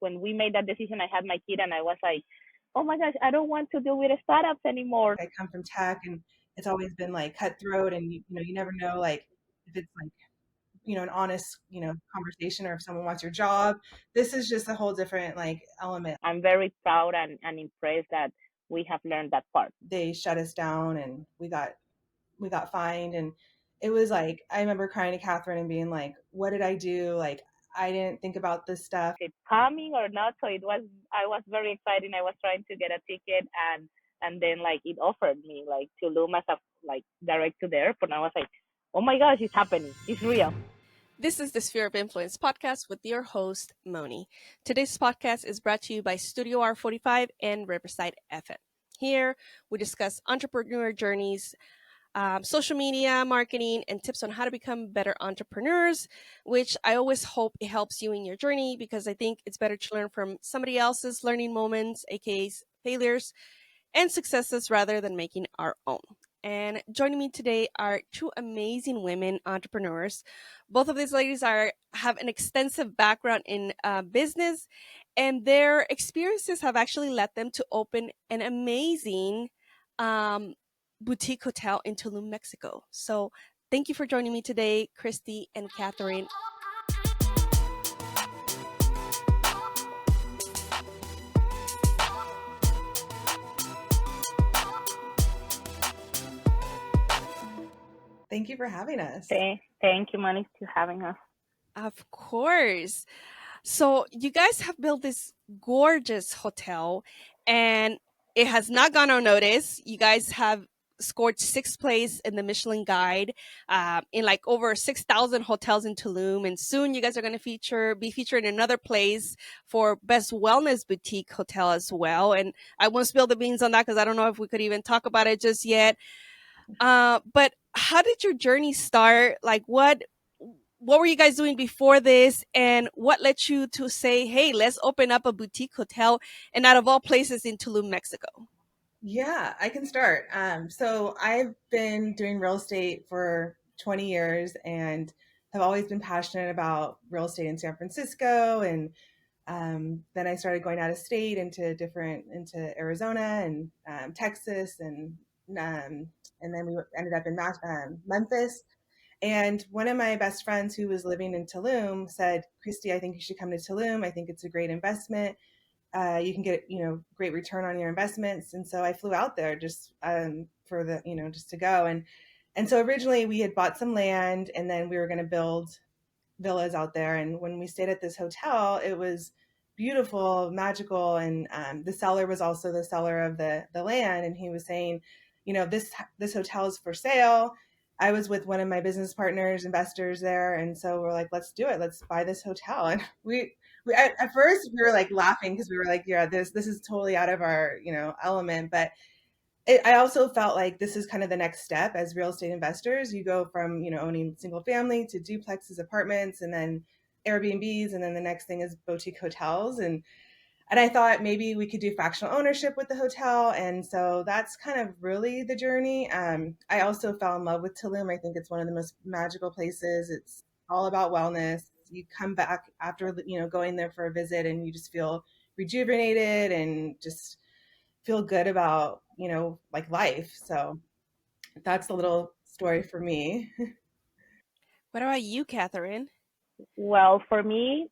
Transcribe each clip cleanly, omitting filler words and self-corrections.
when we made that decision, I had my kid and I was like, oh my gosh, I don't want to deal with startups anymore. I come from tech, and it's always been like cutthroat, and you never know like if it's like an honest conversation, or if someone wants your job. This is just a whole different like element. I'm very proud and impressed that we have learned that part. They shut us down, and we got fined, and it was like I remember crying to Katherin and being like, what did I do? Like, I didn't think about this stuff. It's coming or not, so I was very excited. I was trying to get a ticket, and then like it offered me like Tulum as a like direct to the airport, and I was like, oh my gosh, it's happening, it's real. This is the Sphere of Influence podcast with your host, Monie. Today's podcast is brought to you by Studio R45 and Riverside FM. Here, we discuss entrepreneur journeys, social media, marketing, and tips on how to become better entrepreneurs, which I always hope it helps you in your journey, because I think it's better to learn from somebody else's learning moments, aka failures, and successes, rather than making our own. And joining me today are two amazing women entrepreneurs. Both of these ladies have an extensive background in business, and their experiences have actually led them to open an amazing boutique hotel in Tulum, Mexico. So thank you for joining me today, Kristi and Katherin. Thank you for having us. Thank you, Monie, for having us. Of course. So you guys have built this gorgeous hotel, and it has not gone unnoticed. You guys have scored 6th place in the Michelin Guide in like over 6,000 hotels in Tulum. And soon you guys are going to be featured in another place for Best Wellness Boutique Hotel as well. And I won't spill the beans on that because I don't know if we could even talk about it just yet. But how did your journey start? Like what were you guys doing before this, and what led you to say, hey, let's open up a boutique hotel, and out of all places in Tulum, Mexico? Yeah, I can start. So I've been doing real estate for 20 years and have always been passionate about real estate in San Francisco. And then I started going out of state into Arizona and Texas, and then we ended up in Memphis. And one of my best friends who was living in Tulum said, Kristi, I think you should come to Tulum. I think it's a great investment. You can get, great return on your investments. And so I flew out there just for the, just to go. And so originally we had bought some land, and then we were going to build villas out there. And when we stayed at this hotel, it was beautiful, magical. And the seller was also the seller of the land. And he was saying, this hotel is for sale. I was with one of my business partners, investors there. And so we're like, let's do it. Let's buy this hotel. And we at first we were like laughing because we were like, yeah, this is totally out of our, element. But I also felt like this is kind of the next step as real estate investors. You go from, owning single family to duplexes, apartments, and then Airbnbs. And then the next thing is boutique hotels. And I thought maybe we could do fractional ownership with the hotel. And so that's kind of really the journey. I also fell in love with Tulum. I think it's one of the most magical places. It's all about wellness. You come back after, going there for a visit, and you just feel rejuvenated and just feel good about, like life. So that's a little story for me. What about you, Katherin? Well, for me,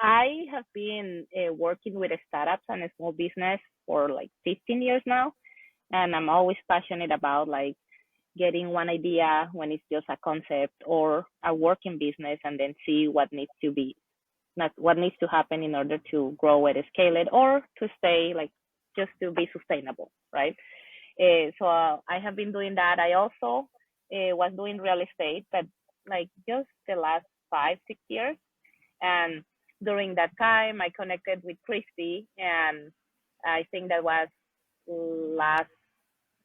I have been working with startups and a small business for like 15 years now, and I'm always passionate about like getting one idea when it's just a concept or a working business, and then see what needs to happen in order to grow it, scale it, or to stay like just to be sustainable, right? So I have been doing that. I also was doing real estate, but like just the last 5-6 years. And during that time, I connected with Kristi, and I think that was last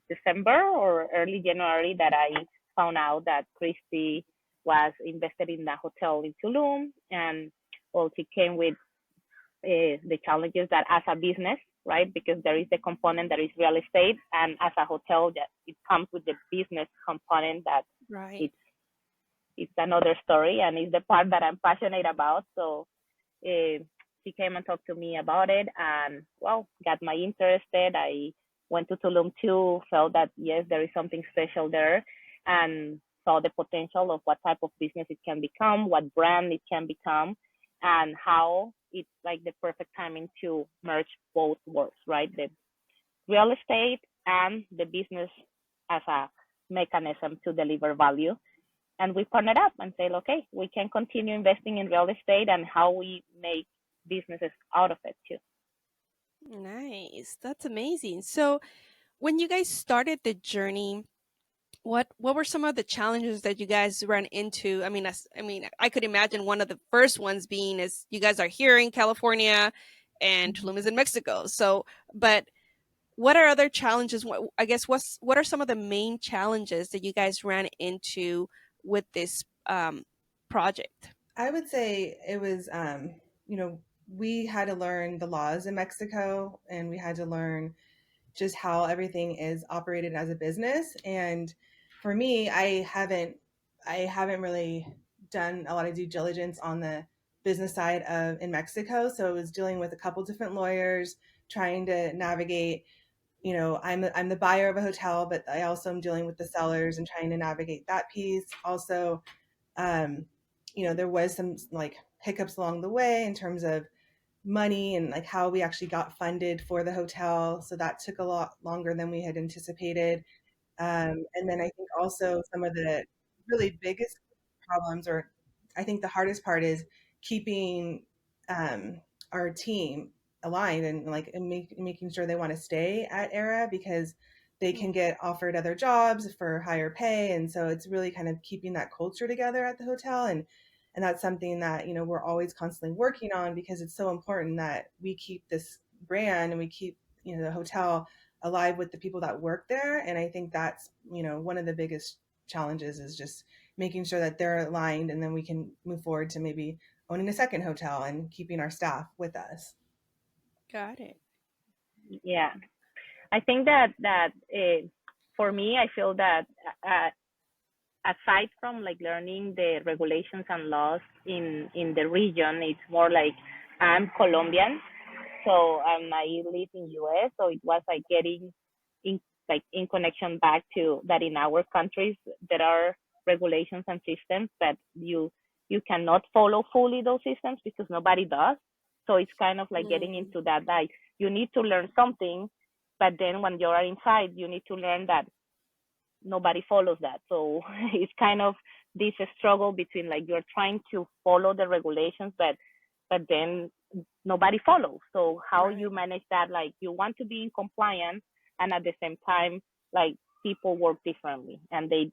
December or early January that I found out that Kristi was invested in the hotel in Tulum, and well, she came with the challenges that as a business, right? Because there is the component that is real estate, and as a hotel, that it comes with the business component that Right. it's another story, and it's the part that I'm passionate about. So she came and talked to me about it, and well, got my interested. I went to Tulum too, felt that yes, there is something special there, and saw the potential of what type of business it can become, what brand it can become, and how it's like the perfect timing to merge both worlds, right? The real estate and the business as a mechanism to deliver value. And we partnered up and said, okay, we can continue investing in real estate and how we make businesses out of it too. Nice. That's amazing. So, when you guys started the journey, what were some of the challenges that you guys ran into? I could imagine one of the first ones being is you guys are here in California and Tulum is in Mexico. So, but what are other challenges? What are some of the main challenges that you guys ran into with this project? I would say it was, we had to learn the laws in Mexico, and we had to learn just how everything is operated as a business. And for me, I haven't really done a lot of due diligence on the business side of in Mexico. So it was dealing with a couple different lawyers, trying to navigate. I'm the buyer of a hotel, but I also am dealing with the sellers and trying to navigate that piece. Also, um, there was some like hiccups along the way in terms of money and like how we actually got funded for the hotel. So that took a lot longer than we had anticipated. And then I think also some of the really biggest problems, or I think the hardest part, is keeping um, our team aligned and making sure they want to stay at Era, because they can get offered other jobs for higher pay. And so it's really kind of keeping that culture together at the hotel. And that's something that, we're always constantly working on, because it's so important that we keep this brand and we keep, the hotel alive with the people that work there. And I think that's, one of the biggest challenges, is just making sure that they're aligned, and then we can move forward to maybe owning a second hotel and keeping our staff with us. Got it. Yeah, I think that for me, I feel that uh, aside from like learning the regulations and laws in the region, it's more like I'm Colombian, so I live in US, so it was like getting in in connection back to that in our countries there are regulations and systems that you cannot follow fully those systems because nobody does. So it's kind of like getting into that, like you need to learn something, but then when you're inside you need to learn that nobody follows that. So it's kind of this struggle between like you're trying to follow the regulations, but then nobody follows. So how Right. you manage that? Like you want to be in compliance, and at the same time, like people work differently and they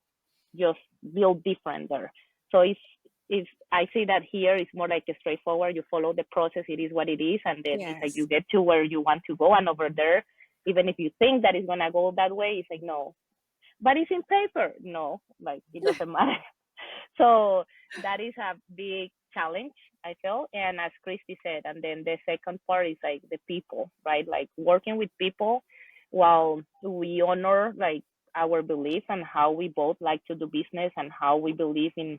just build different there. So it's I see that here it's more like a straightforward. You follow the process. It is what it is, and then it's like Yes. you get to where you want to go. And over there, even if you think that it's gonna go that way, it's like no, but it's in paper. No, like it doesn't matter. So that is a big challenge, I feel. And as Kristi said, and then the second part is like the people, right? Like working with people while we honor like our beliefs and how we both like to do business and how we believe in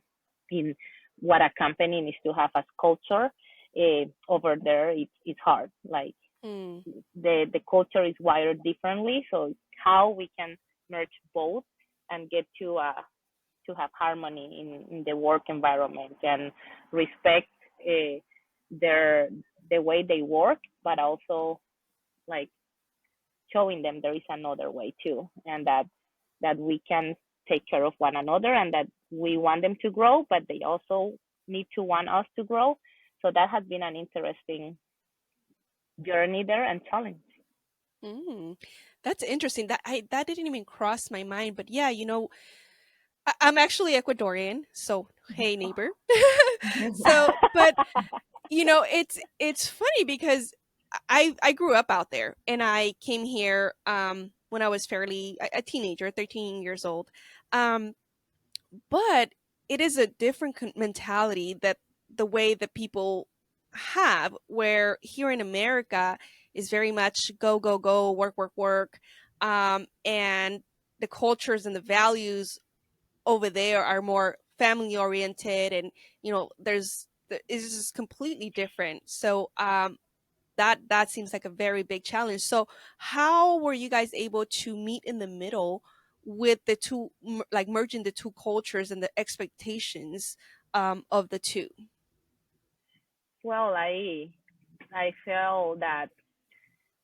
what a company needs to have as culture. Over there, it's hard. Like Mm, the culture is wired differently, so how we can merge both and get to have harmony in the work environment and respect uh, their the way they work, but also like showing them there is another way too, and that we can take care of one another, and that we want them to grow, but they also need to want us to grow. So that has been an interesting journey there and challenge. mm. That's interesting. That didn't even cross my mind. But yeah, I'm actually Ecuadorian, so hey neighbor. So, but it's funny because I grew up out there and I came here when I was fairly a teenager, 13 years old. Um, but it is a different mentality that the way that people have, where here in America is very much go go go, work work work, and the cultures and the values over there are more family oriented, and there's is just completely different. So that seems like a very big challenge. So how were you guys able to meet in the middle with the two, like merging the two cultures and the expectations of the two? Well, I feel that,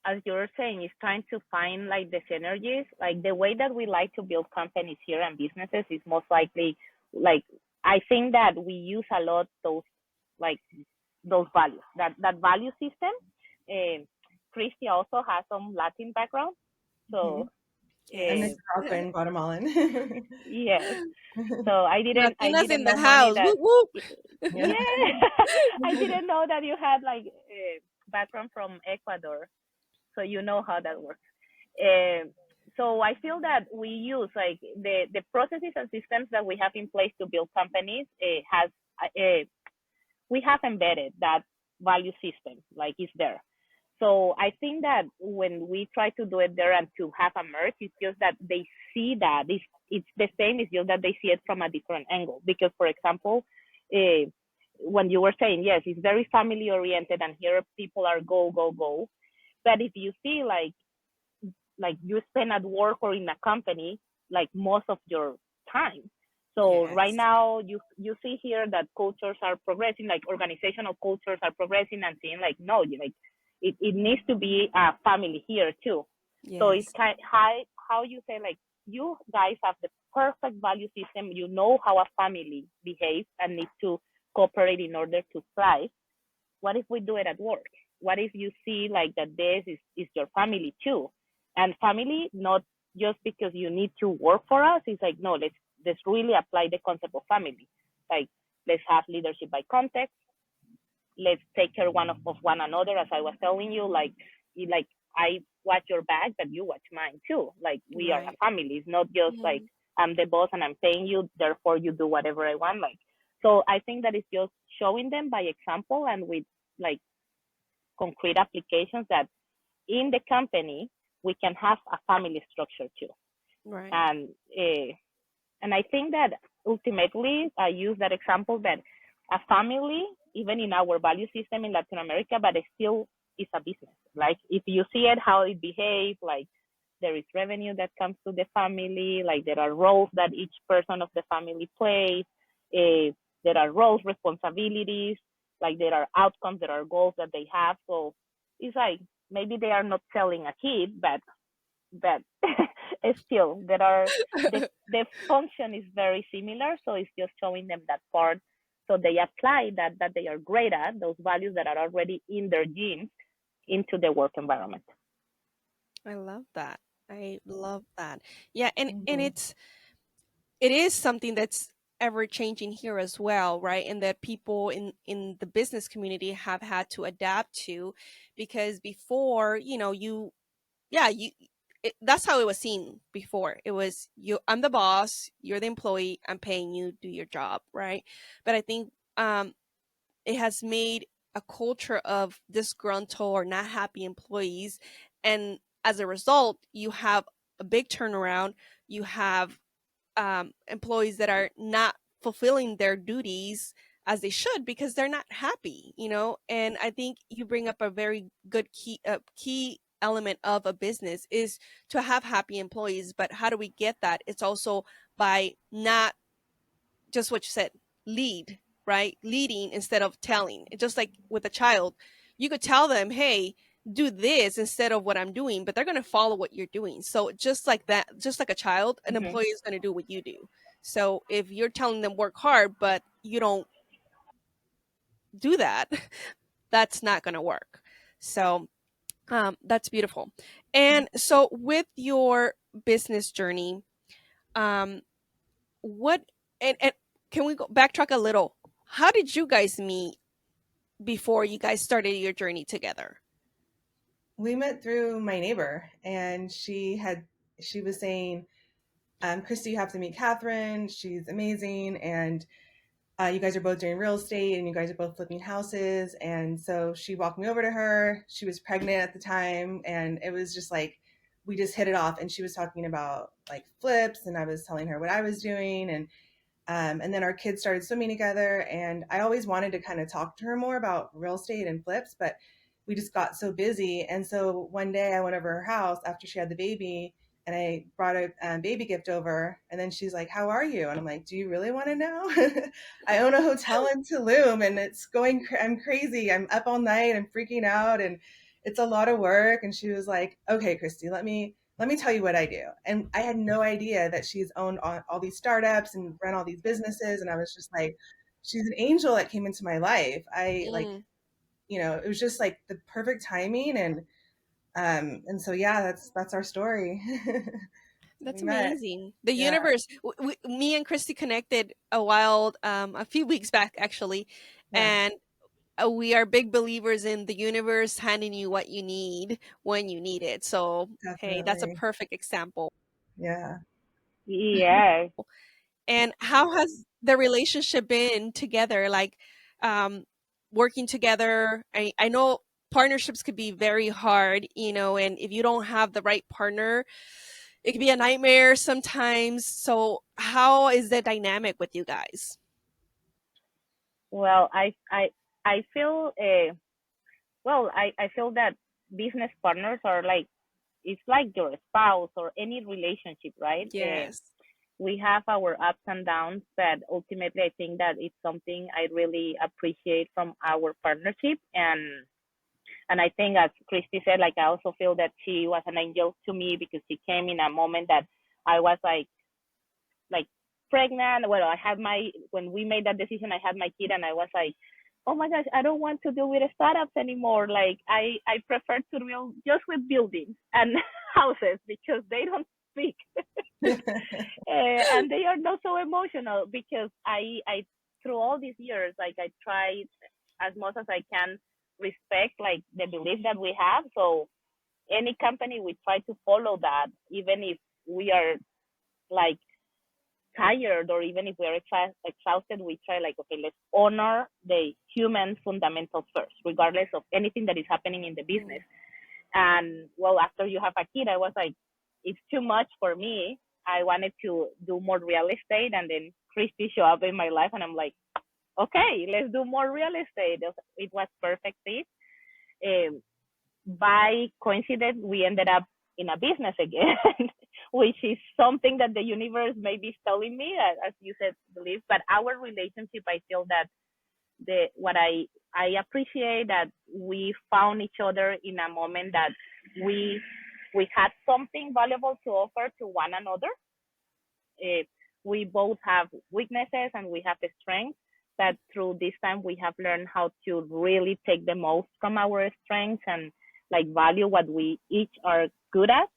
as you're saying, is trying to find like the synergies. Like the way that we like to build companies here and businesses is most likely like, I think that we use a lot those, like, those values, that value system. Um, Kristi also has some Latin background, Mm-hmm. so I'm Yes. Nicaraguan, Guatemalan. yes. So I Latinas in didn't the know, Money, house. that Whoop whoop. Yeah. yeah, I didn't know that you had like background from Ecuador, so you know how that works. Um, so I feel that we use like the processes and systems that we have in place to build companies has we have embedded that value system, like it's there. So I think that when we try to do it there and to have a merge, it's just that they see that it's the same. It's just that they see it from a different angle. Because, for example, uh, when you were saying, yes, it's very family oriented, and here people are go go go. But if you see like you spend at work or in a company like most of your time. So right Yes. now you see here that cultures are progressing, like organizational cultures are progressing, and saying like no, like it needs to be a family here too. So it's Yes. kind how you say like you guys have the perfect value system. You know how a family behaves and needs to cooperate in order to thrive. What if we do it at work? What if you see like that this is your family too? And family, not just because you need to work for us, it's like, no, let's really apply the concept of family. Like, let's have leadership by context. Let's take care of one another, as I was telling you. Like I watch your back, but you watch mine too. Like we are a Right. family. It's not just like Mhm. I'm the boss and I'm paying you, therefore you do whatever I want. Like, so I think that it's just showing them by example and with like concrete applications that in the company we can have a family structure too. Right. And uh, and I think that ultimately I use that example that a family, even in our value system in Latin America, but it still is a business. Like if you see it, how it behaves, like there is revenue that comes to the family, like there are roles that each person of the family plays, there are roles, responsibilities, like there are outcomes, there are goals that they have. So it's like maybe they are not selling a kid, but still there are the function is very similar. So it's just showing them that part. So they apply that they are great at those values that are already in their genes into the work environment. I love that. I love that. Yeah, and Mm-hmm. it is something that's ever changing here as well, right? And that people in the business community have had to adapt to, because before, you yeah, that's how it was seen before. It was you, I'm the boss, you're the employee, I'm paying you, do your job, right? But I think it has made a culture of disgruntled or not happy employees, and as a result you have a big turnaround. You have employees that are not fulfilling their duties as they should because they're not happy, and I think you bring up a very good key element of a business is to have happy employees. But how do we get that? It's also by not just what you said, lead, right? Leading instead of telling. It's just like with a child, you could tell them, hey, do this instead of what I'm doing, but they're going to follow what you're doing. So just like that, just like a child, an Mm-hmm. employee is going to do what you do. So if you're telling them work hard, but you don't do that, that's not going to work. So that's beautiful. And so with your business journey, um, what and can we go backtrack a little? How did you guys meet before you guys started your journey together? We met through my neighbor, and she was saying, Kristi, you have to meet Katherin. She's amazing, and you guys are both doing real estate, and you guys are both flipping houses. And so she walked me over to her. She was pregnant at the time, and it was just like we just hit it off. And she was talking about like flips, and I was telling her what I was doing, and And then our kids started swimming together, and I always wanted to kind of talk to her more about real estate and flips, but we just got so busy. And so one day I went over her house after she had the baby, and I brought a baby gift over. And then she's like, "How are you?" And I'm like, "Do you really want to know?" I own a hotel in Tulum, and I'm crazy. I'm up all night. I'm freaking out, and it's a lot of work. And she was like, "Okay, Kristi, let me tell you what I do." And I had no idea that she's owned all these startups and run all these businesses. And I was just like, she's an angel that came into my life. Mm. It was just like the perfect timing. And so, yeah, that's our story. So we That's met. amazing. The Yeah. universe. Me and Kristi connected a few weeks back actually, Yeah, and we are big believers in the universe handing you what you need when you need it. So hey, that's a definitely. perfect example. Yeah. Yes. And how has the relationship been together? Like, um, working together. I know partnerships could be very hard, and if you don't have the right partner, it can be a nightmare sometimes. So, how is the dynamic with you guys? Well, I feel I feel that business partners are like, it's like your spouse or any relationship, right? Yes. We have our ups and downs, but ultimately I think that it's something I really appreciate from our partnership. And I think, as Kristi said, like, I also feel that she was an angel to me because she came in a moment that I was like pregnant. Well, I had my when we made that decision, I had my kid, and I was like, oh my gosh, I don't want to deal with startups anymore. Like, I prefer to deal just with buildings and houses because they don't speak. And they are not so emotional because I through all these years, like, I tried as much as I can respect like the belief that we have. So any company, we try to follow that, even if we are like tired, or even if we're exhausted, we try, like, okay, let's honor the human fundamentals first, regardless of anything that is happening in the business. Mm. And well, after you have a kid, I was like, it's too much for me. I wanted to do more real estate, and then Kristi showed up in my life, and I'm like, okay, let's do more real estate. It was perfect fit. Um, by coincidence, we ended up in a business again, which is something that the universe may be telling me, as you said, believe. But our relationship, I feel that I appreciate that we found each other in a moment that we we had something valuable to offer to one another. Uh, we both have weaknesses and we have the strength. That through this time we have learned how to really take the most from our strengths and like value what we each are good at.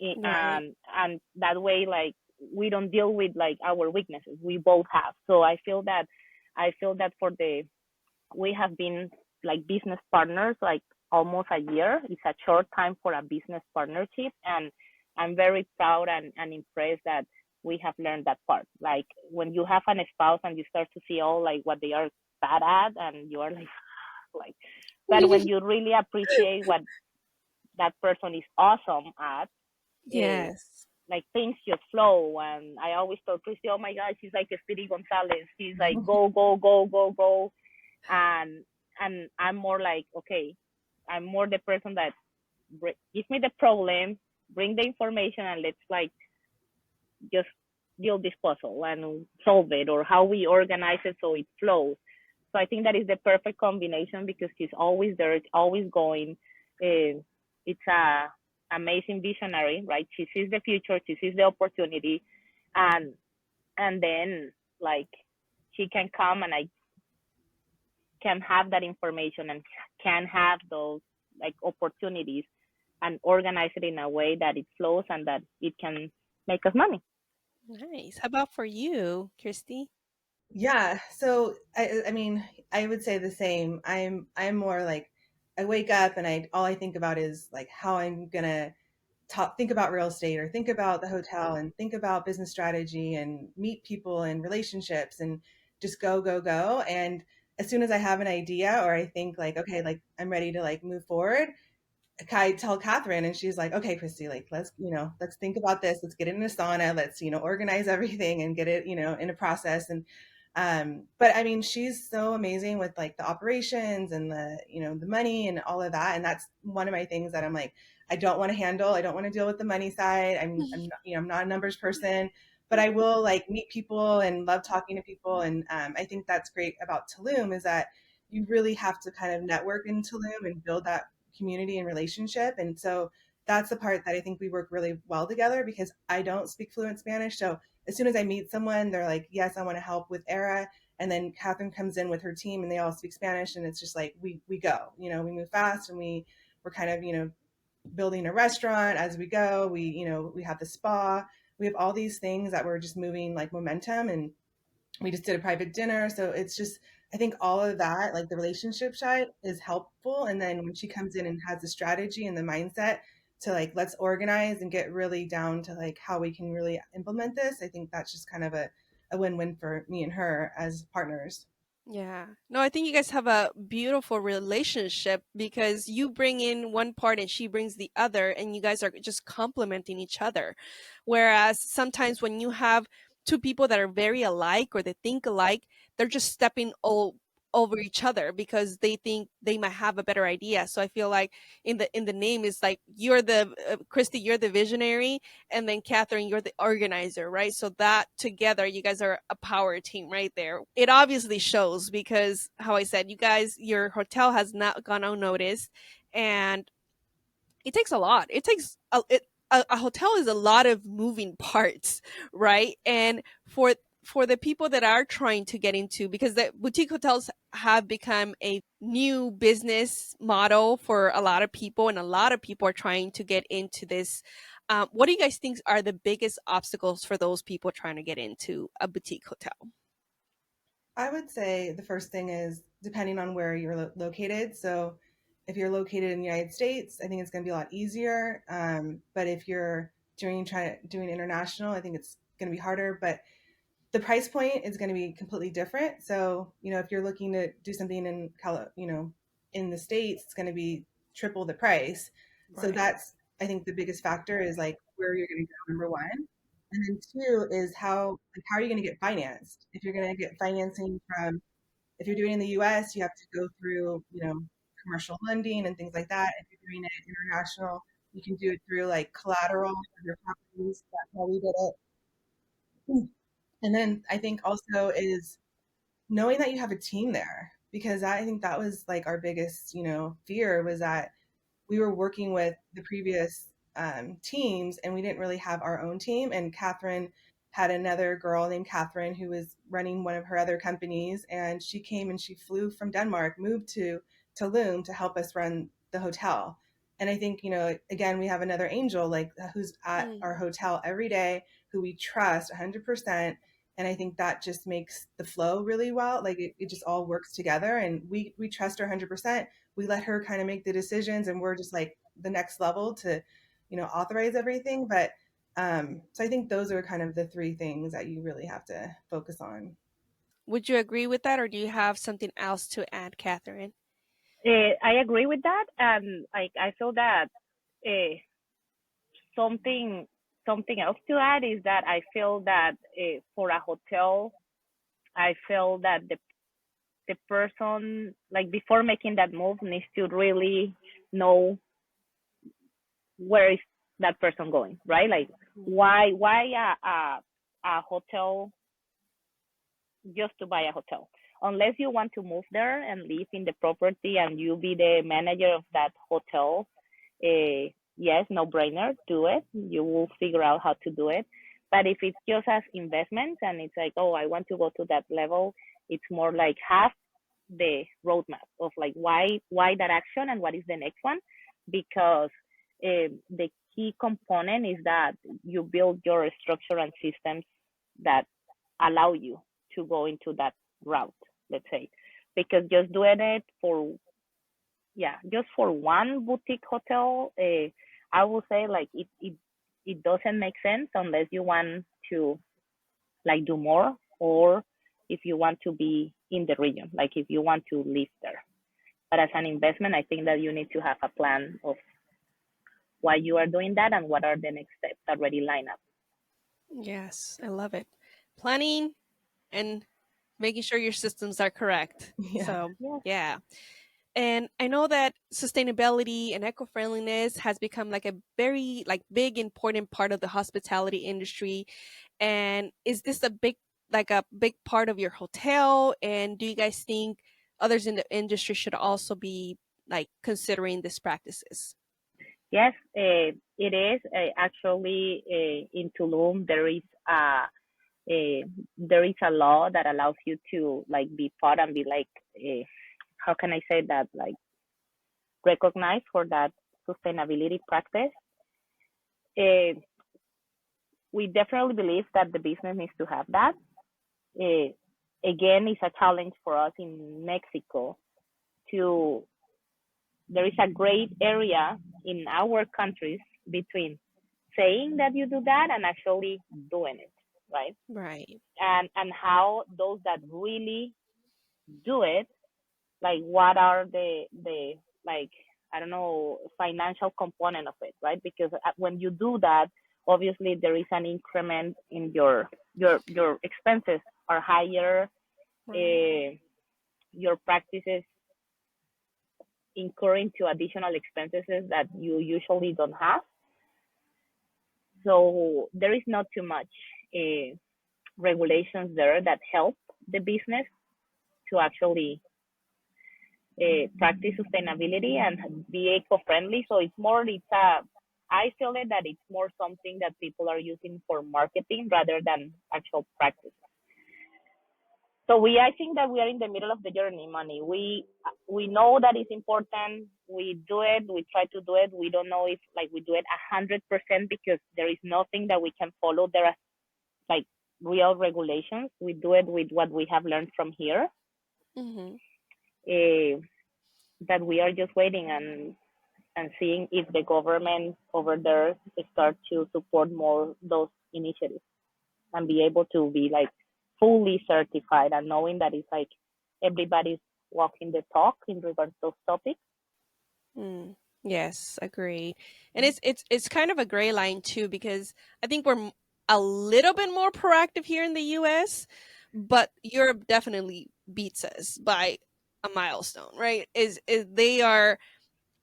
Right. And that way, like, we don't deal with like our weaknesses. We both have. So I feel that for the we have been like business partners like almost a year. It's a short time for a business partnership, and I'm very proud and impressed that we have learned that part. Like, when you have an spouse and you start to see all like what they are bad at, and you are like like, but when you really appreciate what that person is awesome at, uh, Yes. like, things just flow. And I always tell Kristi, oh my God, she's like a Speedy Gonzalez. She's like, go, go, go, go, go. And I'm more like, okay, I'm more the person that give me the problem, bring the information, and let's like just build this puzzle and solve it, or how we organize it so it flows. So I think that is the perfect combination because she's always there, it's always going. It's a amazing visionary, right? She sees the future, she sees the opportunity, and then, like, she can come and I can have that information and can have those like opportunities and organize it in a way that it flows and that it can make us money. Nice. How about for you, Kristi? Yeah. So I mean, I would say the same. I'm more like, I wake up and all I think about is like how I'm gonna think about real estate, or think about the hotel, and think about business strategy, and meet people and relationships, and just go, go, go. And as soon as I have an idea, or I think like, okay, like I'm ready to like move forward, I tell Katherin, and she's like, okay, Kristi, like, let's think about this. Let's get it in a sauna. Let's, organize everything and get it, in a process. And, but I mean, she's so amazing with like the operations and the money and all of that. And that's one of my things that I'm like, I don't want to handle. I don't want to deal with the money side. I'm not, I'm not a numbers person, but I will like meet people and love talking to people. And I think that's great about Tulum is that you really have to kind of network in Tulum and build that community and relationship. And so that's the part that I think we work really well together because I don't speak fluent Spanish. So as soon as I meet someone, they're like, yes, I want to help with ERA. And then Katherin comes in with her team and they all speak Spanish. And it's just like, we go, we move fast and we're kind of, building a restaurant as we go. We have the spa. We have all these things that we're just moving like momentum, and we just did a private dinner. So it's just, I think all of that, like the relationship side is helpful. And then when she comes in and has the strategy and the mindset to like, let's organize and get really down to like how we can really implement this, I think that's just kind of a win-win for me and her as partners. Yeah. No, I think you guys have a beautiful relationship because you bring in one part and she brings the other, and you guys are just complementing each other. Whereas sometimes when you have two people that are very alike or they think alike, they're just stepping all over each other because they think they might have a better idea. So I feel like in the name is like you're the Kristi, you're the visionary, and then Katherin, you're the organizer, right? So that together, you guys are a power team right there. It obviously shows because, how I said, you guys, your hotel has not gone unnoticed, and it takes a lot. It takes a hotel is a lot of moving parts, right? And for the people that are trying to get into, because the boutique hotels have become a new business model for a lot of people, and a lot of people are trying to get into this. What do you guys think are the biggest obstacles for those people trying to get into a boutique hotel? I would say the first thing is depending on where you're located. So if you're located in the United States, I think it's going to be a lot easier. But if you're doing international, I think it's going to be harder. But the price point is going to be completely different. So, if you're looking to do something in the States, it's going to be triple the price. So Right. that's, I think the biggest factor is like where you're going to go, number one. And then two is how are you going to get financed? If you're going to get financing if you're doing it in the US, you have to go through, commercial lending and things like that. If you're doing it international, you can do it through like collateral of your properties. That's how we did it. And then I think also is knowing that you have a team there, because I think that was like our biggest, fear was that we were working with the previous teams and we didn't really have our own team. And Katherin had another girl named Katherin who was running one of her other companies, and she came and she flew from Denmark, moved to Tulum to help us run the hotel. And I think, again, we have another angel like who's at our Mm. hotel every day, who we trust 100%. And I think that just makes the flow really well. Like it just all works together, and we trust her 100%. We let her kind of make the decisions, and we're just like the next level to, authorize everything. But so I think those are kind of the three things that you really have to focus on. Would you agree with that, or do you have something else to add, Katherin? I agree with that, and like I feel that uh, something something else to add is that I feel that for a hotel, I feel that the person, like before making that move, needs to really know where is that person going, right? Like why a hotel just to buy a hotel? Unless you want to move there and live in the property and you be the manager of that hotel, yes, no brainer, do it. You will figure out how to do it. But if it's just as investments and it's like, oh, I want to go to that level, it's more like have the roadmap of like why that action and what is the next one, because the key component is that you build your structure and systems that allow you to go into that route, let's say, because just doing it for just for one boutique hotel, I would say like it doesn't make sense unless you want to like do more, or if you want to be in the region, like if you want to live there. But as an investment, I think that you need to have a plan of why you are doing that and what are the next steps already lined up. Yes, I love it. Planning and making sure your systems are correct. Yeah. So, Yes. yeah. And I know that sustainability and eco-friendliness has become like a very like big important part of the hospitality industry. And is this a big part of your hotel? And do you guys think others in the industry should also be like considering these practices? Yes, it is. Actually, in Tulum, a there is a law that allows you to like be part and be like, how can I say that, like recognized for that sustainability practice. Uh, we definitely believe that the business needs to have that. Uh, Again, it's a challenge for us in Mexico to. There is a great area in our countries between saying that you do that and actually doing it, right? Right. And how those that really do it, like what are the like, I don't know, financial component of it, right? Because when you do that, obviously there is an increment in your expenses are higher. Right. uh, your practices incurring to additional expenses that you usually don't have. So there is not too much uh, regulations there that help the business to actually practice sustainability and be eco-friendly. So I feel it that it's more something that people are using for marketing rather than actual practice. So I think that we are in the middle of the journey, Monie. We know that it's important. We do it. We try to do it. We don't know if like we do it 100% because there is nothing that we can follow. There are like real regulations. We do it with what we have learned from here. Mm-hmm. Uh, that we are just waiting and seeing if the government over there start to support more those initiatives and be able to be like fully certified and knowing that it's like everybody's walking the talk in regards to those topics. Mm. Yes, agree. And it's kind of a gray line too because I think a little bit more proactive here in the US, but Europe definitely beats us by a milestone, right? Is they are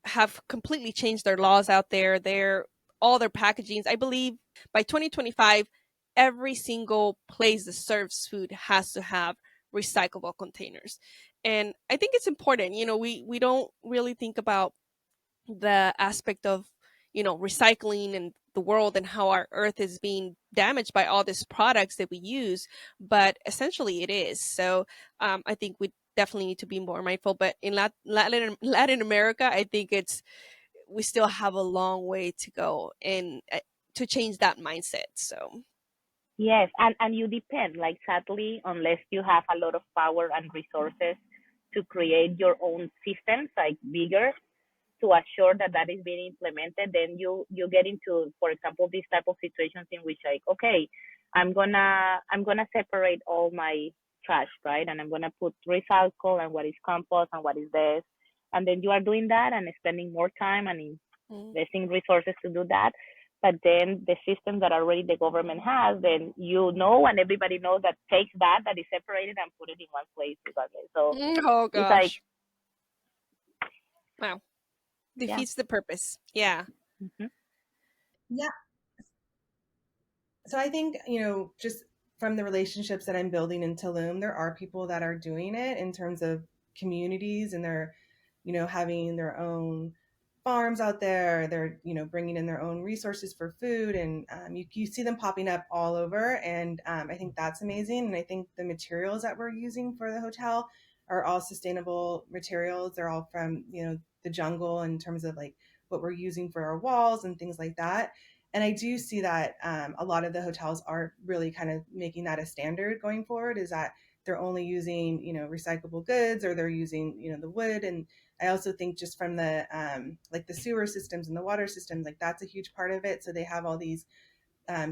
have completely changed their laws out there. Their all their packagings. I believe by 2025, every single place that serves food has to have recyclable containers. And I think it's important. We don't really think about the aspect of recycling and the world and how our earth is being damaged by all these products that we use, but essentially it is. So I think we definitely need to be more mindful, but in Latin America, I think we still have a long way to go and to change that mindset. So Yes, and you depend, like sadly, unless you have a lot of power and resources to create your own systems, like bigger, to assure that that is being implemented, then you get into, for example, these type of situations in which like, okay, I'm gonna separate all my trash, right? And I'm gonna put recycle and what is compost and what is this, and then you are doing that and spending more time and mm, investing resources to do that. But then the system that already the government has, then and everybody knows that takes that is separated and put it in one place regardless. So oh it's like, gosh, wow, yeah. defeats the purpose. Yeah. Mm-hmm. Yeah. So I think, just from the relationships that I'm building in Tulum, there are people that are doing it in terms of communities, and they're, having their own farms out there. They're, bringing in their own resources for food, and you see them popping up all over. And I think that's amazing. And I think the materials that we're using for the hotel are all sustainable materials. They're all from, the jungle in terms of like what we're using for our walls and things like that. And I do see that a lot of the hotels are really kind of making that a standard going forward, is that they're only using, recyclable goods, or they're using, the wood. And I also think just from the like the sewer systems and the water systems, like that's a huge part of it. So they have all these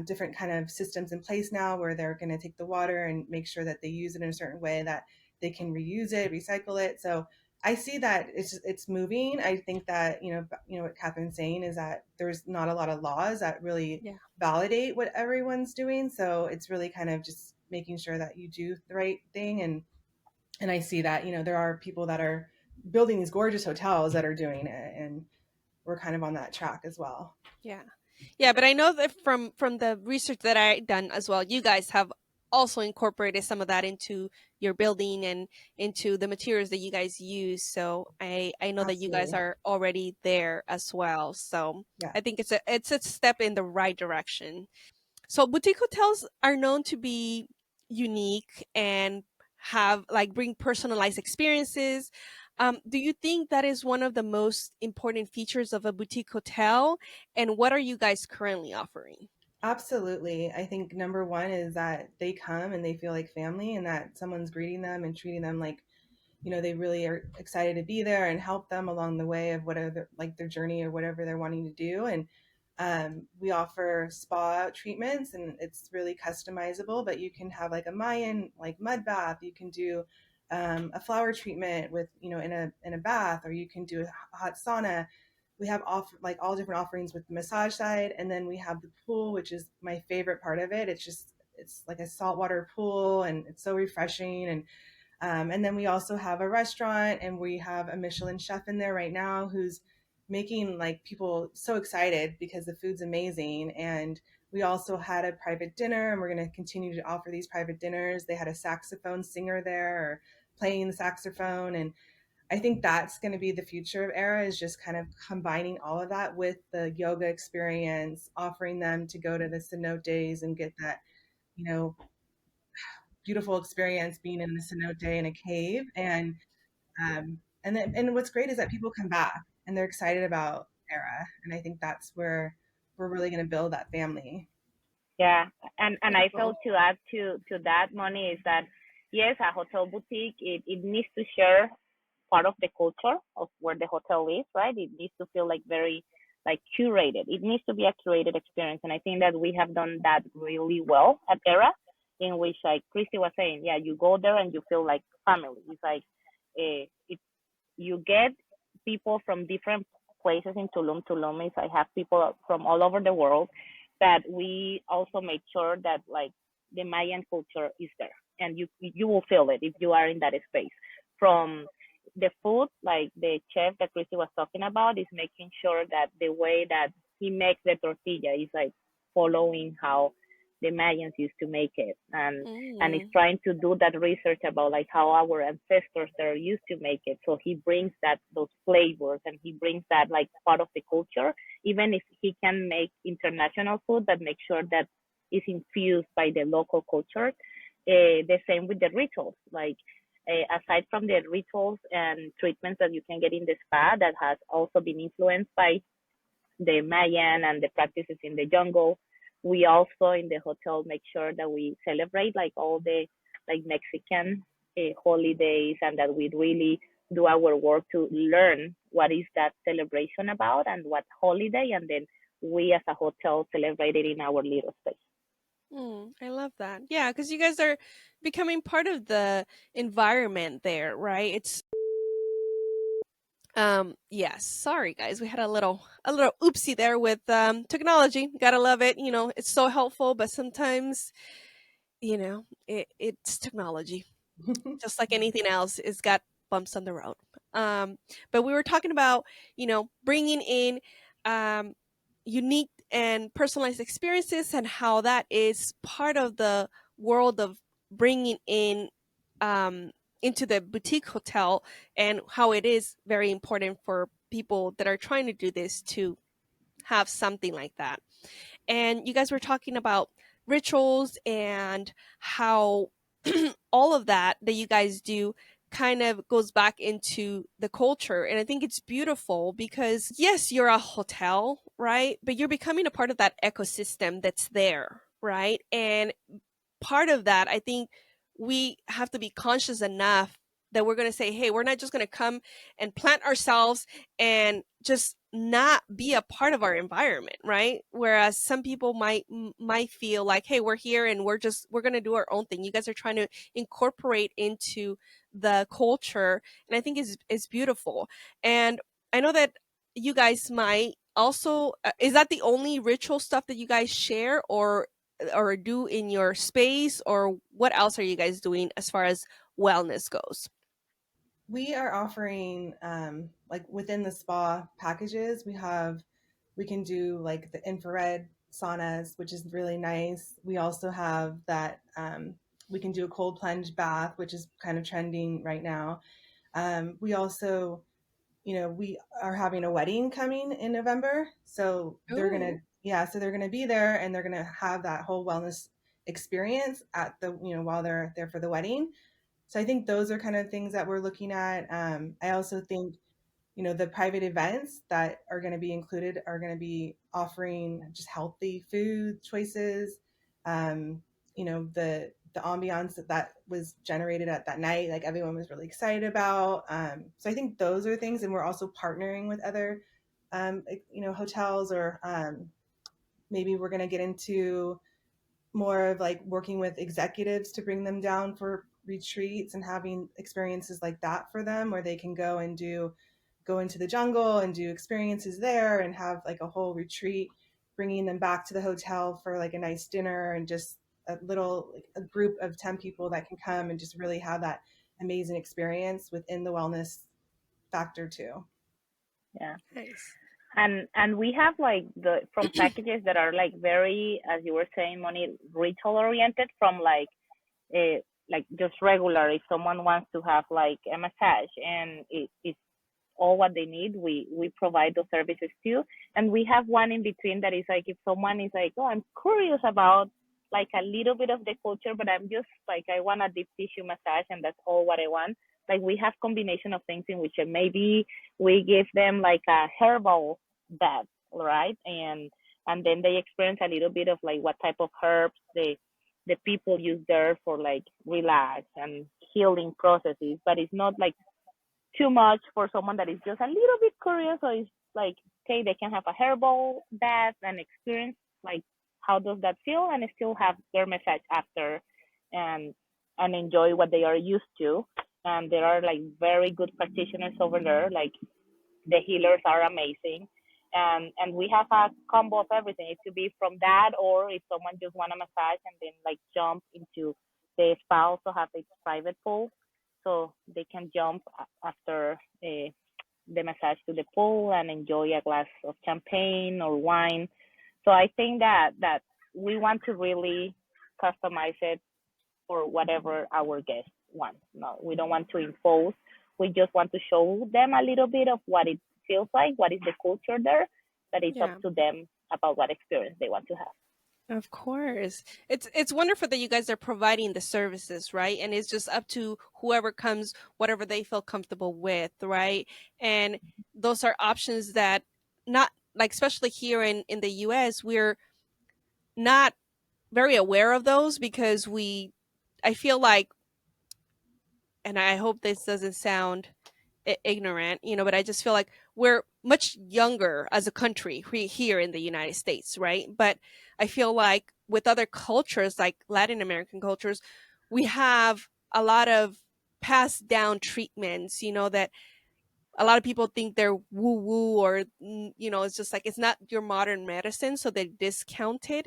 different kind of systems in place now where they're going to take the water and make sure that they use it in a certain way that they can reuse it, recycle it. So I see that it's moving. I think that, what Katherine's saying is that there's not a lot of laws that really validate what everyone's doing. So it's really kind of just making sure that you do the right thing. And I see that, there are people that are building these gorgeous hotels that are doing it, and we're kind of on that track as well. Yeah, but I know that from the research that I done as well, you guys have also incorporated some of that into your building and into the materials that you guys use. So I know that you guys Absolutely. are already there as well. So Yeah. I think it's a step in the right direction. So boutique hotels are known to be unique and have like bring personalized experiences. Do you think that is one of the most important features of a boutique hotel? And what are you guys currently offering? Absolutely. I think number one is that they come and they feel like family, and that someone's greeting them and treating them like, they really are excited to be there and help them along the way of whatever, like their journey or whatever they're wanting to do. And we offer spa treatments, and it's really customizable, but you can have like a Mayan, like mud bath. You can do a flower treatment with, in a bath, or you can do a hot sauna. We have like all different offerings with the massage side, and then we have the pool, which is my favorite part of it. It's like a saltwater pool, and it's so refreshing. And then we also have a restaurant, and we have a Michelin chef in there right now who's making like people so excited because the food's amazing. And we also had a private dinner, and we're going to continue to offer these private dinners. They had a saxophone singer there, or playing the saxophone. And I think that's going to be the future of Era, is just kind of combining all of that with the yoga experience, offering them to go to the cenotes and get that, you know, beautiful experience being in the cenote in a cave. And what's great is that people come back and they're excited about Era. And I think that's where we're really going to build that family. Yeah, and I Beautiful. felt to add to that, Money, is that yes, a hotel boutique, it needs to share part of the culture of where the hotel is, right? It needs to feel like very like curated. It needs to be a curated experience, and I think that we have done that really well at Era, in which like Kristi was saying, yeah, you go there and you feel like family. It's like it you get people from different places in Tulum. Tulum is I have people from all over the world, that we also make sure that like the Mayan culture is there, and you will feel it if you are in that space. From the food, like the chef that Kristi was talking about, is making sure that the way that he makes the tortilla is like following how the Mayans used to make it, and he's Mm. trying to do that research about like how our ancestors there used to make it. So he brings that those flavors, and he brings that like part of the culture, even if he can make international food, but make sure that is infused by the local culture. The same with the rituals, like aside from the rituals and treatments that you can get in the spa, that has also been influenced by the Mayan and the practices in the jungle. We also in the hotel make sure that we celebrate like all the like Mexican holidays, and that we really do our work to learn what is that celebration about and what holiday, and then we as a hotel celebrate it in our little space. I love that. Yeah, because you guys are becoming part of the environment there, right? It's yes, sorry guys. We had a little oopsie there with technology. Gotta love it. You know, it's so helpful, but sometimes, it's technology. Just like anything else, it's got bumps on the road. But we were talking about, bringing in um, unique and personalized experiences, and how that is part of the world of bringing in um, into the boutique hotel, and how it is very important for people that are trying to do this to have something like that. And you guys were talking about rituals and how all of that you guys do kind of goes back into the culture. And I think it's beautiful because, yes, you're a hotel, right? But you're becoming a part of that ecosystem that's there, right? And part of that, I think we have to be conscious enough that we're going to say, hey, we're not just going to come and plant ourselves and just not be a part of our environment, right? Whereas some people might feel like, hey, we're here and we're going to do our own thing. You guys are trying to incorporate into the culture, and I think is beautiful. And I know that you guys might also is that the only ritual stuff that you guys share or do in your space, or what else are you guys doing as far as wellness goes? We are offering like within the spa packages, we can do like the infrared saunas, which is really nice. We also have that we can do a cold plunge bath, which is kind of trending right now. We also, we are having a wedding coming in November, so Ooh. so they're gonna be there and they're gonna have that whole wellness experience at the, while they're there for the wedding. So I think those are kind of things that we're looking at. I also think, the private events that are going to be included are going to be offering just healthy food choices. Um, the ambiance that was generated at that night, like everyone was really excited about. So I think those are things, and we're also partnering with other, hotels, or maybe we're going to get into more of like working with executives to bring them down for retreats and having experiences like that for them, where they can go into the jungle and do experiences there and have like a whole retreat, bringing them back to the hotel for like a nice dinner, and just like a group of 10 people that can come and just really have that amazing experience within the wellness factor too. Yeah. Nice. And we have like the from packages that are like very, as you were saying, Monie, retail oriented, from like just regular. If someone wants to have like a massage and it's all what they need, we provide those services too. And we have one in between that is like, if someone is like, oh, I'm curious about like a little bit of the culture, but I'm just like, I want a deep tissue massage and that's all what I want. Like we have combination of things in which maybe we give them like a herbal bath, right? And then they experience a little bit of like what type of herbs the people use there for like relax and healing processes. But it's not like too much for someone that is just a little bit curious. So it's like, okay, they can have a herbal bath and experience like how does that feel, and still have their massage after, and and enjoy what they are used to. And there are like very good practitioners over there. Like the healers are amazing. And we have a combo of everything. It could be from that, or if someone just want a massage and then like jump into the spa, also have a private pool, so they can jump after the massage to the pool and enjoy a glass of champagne or wine. So I think that we want to really customize it for whatever our guests want. No, we don't want to impose. We just want to show them a little bit of what it feels like, what is the culture there, but it's up Yeah. to them about what experience they want to have. Of course. It's wonderful that you guys are providing the services, right? And it's just up to whoever comes, whatever they feel comfortable with, right? And those are options that not like, especially here in the US, we're not very aware of those because I feel like, and I hope this doesn't sound ignorant, but I just feel like we're much younger as a country here in the United States, right? But I feel like with other cultures, like Latin American cultures, we have a lot of passed down treatments, that a lot of people think they're woo woo, or it's just like it's not your modern medicine, so they discount it.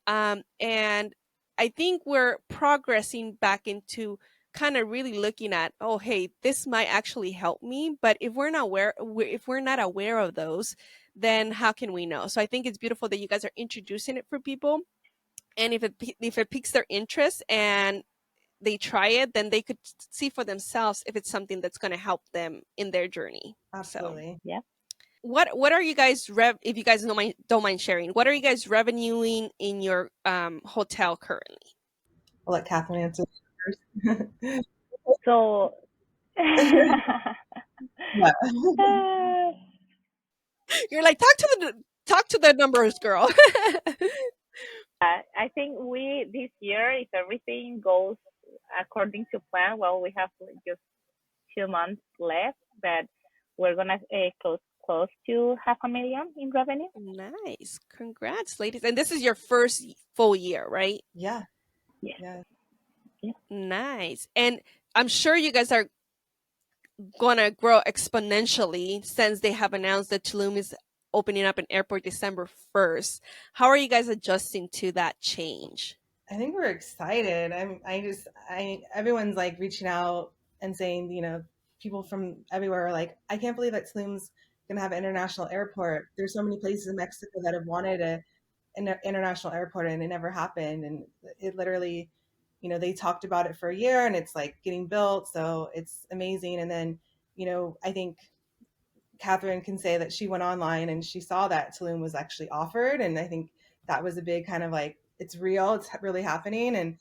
And I think we're progressing back into kind of really looking at, oh, hey, this might actually help me. But if we're not aware of those, then how can we know? So I think it's beautiful that you guys are introducing it for people, and if it piques their interest and they try it, then they could see for themselves if it's something that's going to help them in their journey. So Absolutely. Yeah. what are you guys if you guys don't mind sharing, what are you guys revenuing in your hotel currently? I'll let Katherin answer first. So Yeah. You're like, talk to the numbers, girl. I think we this year, if everything goes according to plan, well, we have like just 2 months left, but we're gonna close to 500,000 in revenue. Nice, congrats, ladies. And this is your first full year, right? Yeah. Yes. Yeah. Yeah. Nice. And I'm sure you guys are gonna grow exponentially since they have announced that Tulum is opening up an airport December 1st. How are you guys adjusting to that change? I think we're excited. Everyone's like reaching out and saying, people from everywhere are like, I can't believe that Tulum's gonna have an international airport. There's so many places in Mexico that have wanted an international airport and it never happened. And it literally, they talked about it for a year and it's like getting built. So it's amazing. And then, I think Katherin can say that she went online and she saw that Tulum was actually offered. And I think that was a big kind of like, it's real, it's really happening.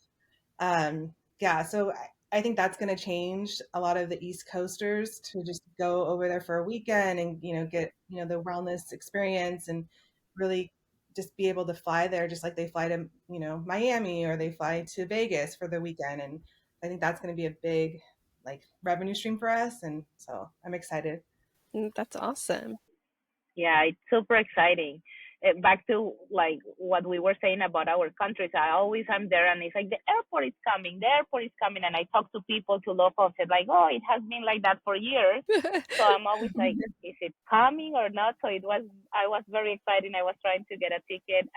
And yeah, so I think that's going to change a lot of the East Coasters to just go over there for a weekend and, get, the wellness experience and really just be able to fly there just like they fly to, Miami or they fly to Vegas for the weekend. And I think that's going to be a big like revenue stream for us. And so I'm excited. That's awesome. Yeah, it's super exciting. Back to like what we were saying about our countries, I always am there, and it's like the airport is coming, and I talk to people, to locals, and like, oh, it has been like that for years. So I'm always like, is it coming or not? So I was very excited. I was trying to get a ticket,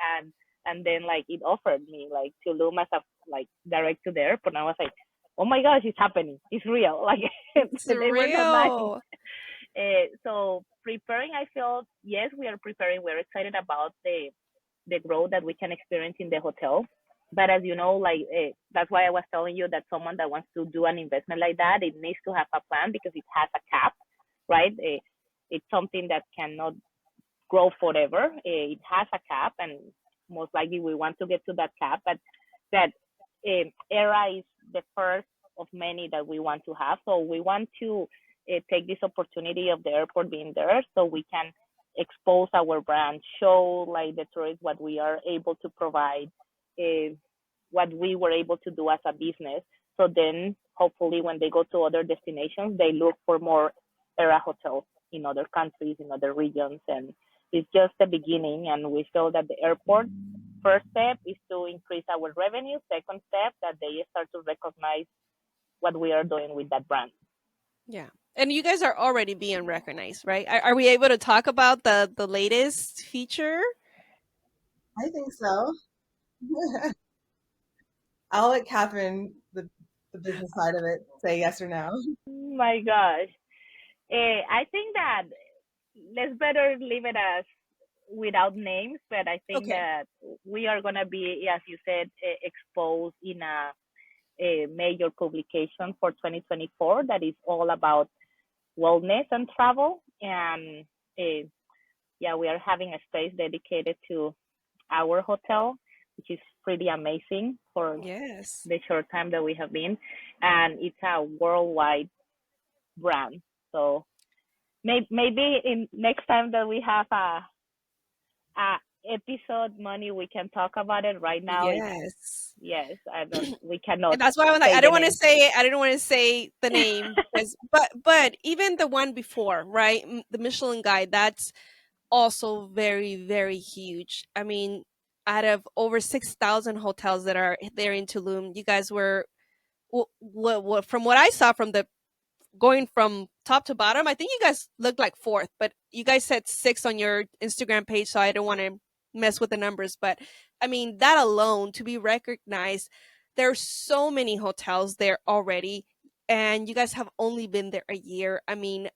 and then like it offered me like Tulum as a like direct to the airport, and I was like, oh my gosh, it's happening, it's real. Like It's they were not lying. real. So preparing, I feel yes, we are preparing. We're excited about the growth that we can experience in the hotel. But as you know, like that's why I was telling you that someone that wants to do an investment like that, it needs to have a plan because it has a cap, right? It's something that cannot grow forever. It has a cap, and most likely we want to get to that cap. But that era is the first of many that we want to have. So we want to take this opportunity of the airport being there so we can expose our brand, show like the tourists what we are able to provide, what we were able to do as a business. So then hopefully when they go to other destinations, they look for more era hotels in other countries, in other regions. And it's just the beginning. And we feel that the airport, first step is to increase our revenue. Second step, that they start to recognize what we are doing with that brand. Yeah. And you guys are already being recognized, right? Are we able to talk about the latest feature? I think so. I'll let Katherin, the business side of it, say yes or no. Oh my gosh. I think that let's better leave it as without names, but I think Okay. that we are going to be, as you said, exposed in a major publication for 2024 that is all about wellness and travel. And yeah, we are having a space dedicated to our hotel, which is pretty amazing for Yes. the short time that we have been. And it's a worldwide brand. So maybe in next time that we have a episode, Monie, we can talk about it. Right now, it's Yes. yes, I don't. We cannot And that's why I'm like, say I the don't want to name. say it. I didn't want to say the name because, but even the one before, right? The Michelin Guide, that's also very, very huge. I mean, out of over 6,000 hotels that are there in Tulum, you guys were, from what I saw from the going from top to bottom, I think you guys looked like fourth, but you guys said six on your Instagram page, so I don't want to mess with the numbers. But I mean, that alone to be recognized, there's so many hotels there already, and you guys have only been there a year. I mean,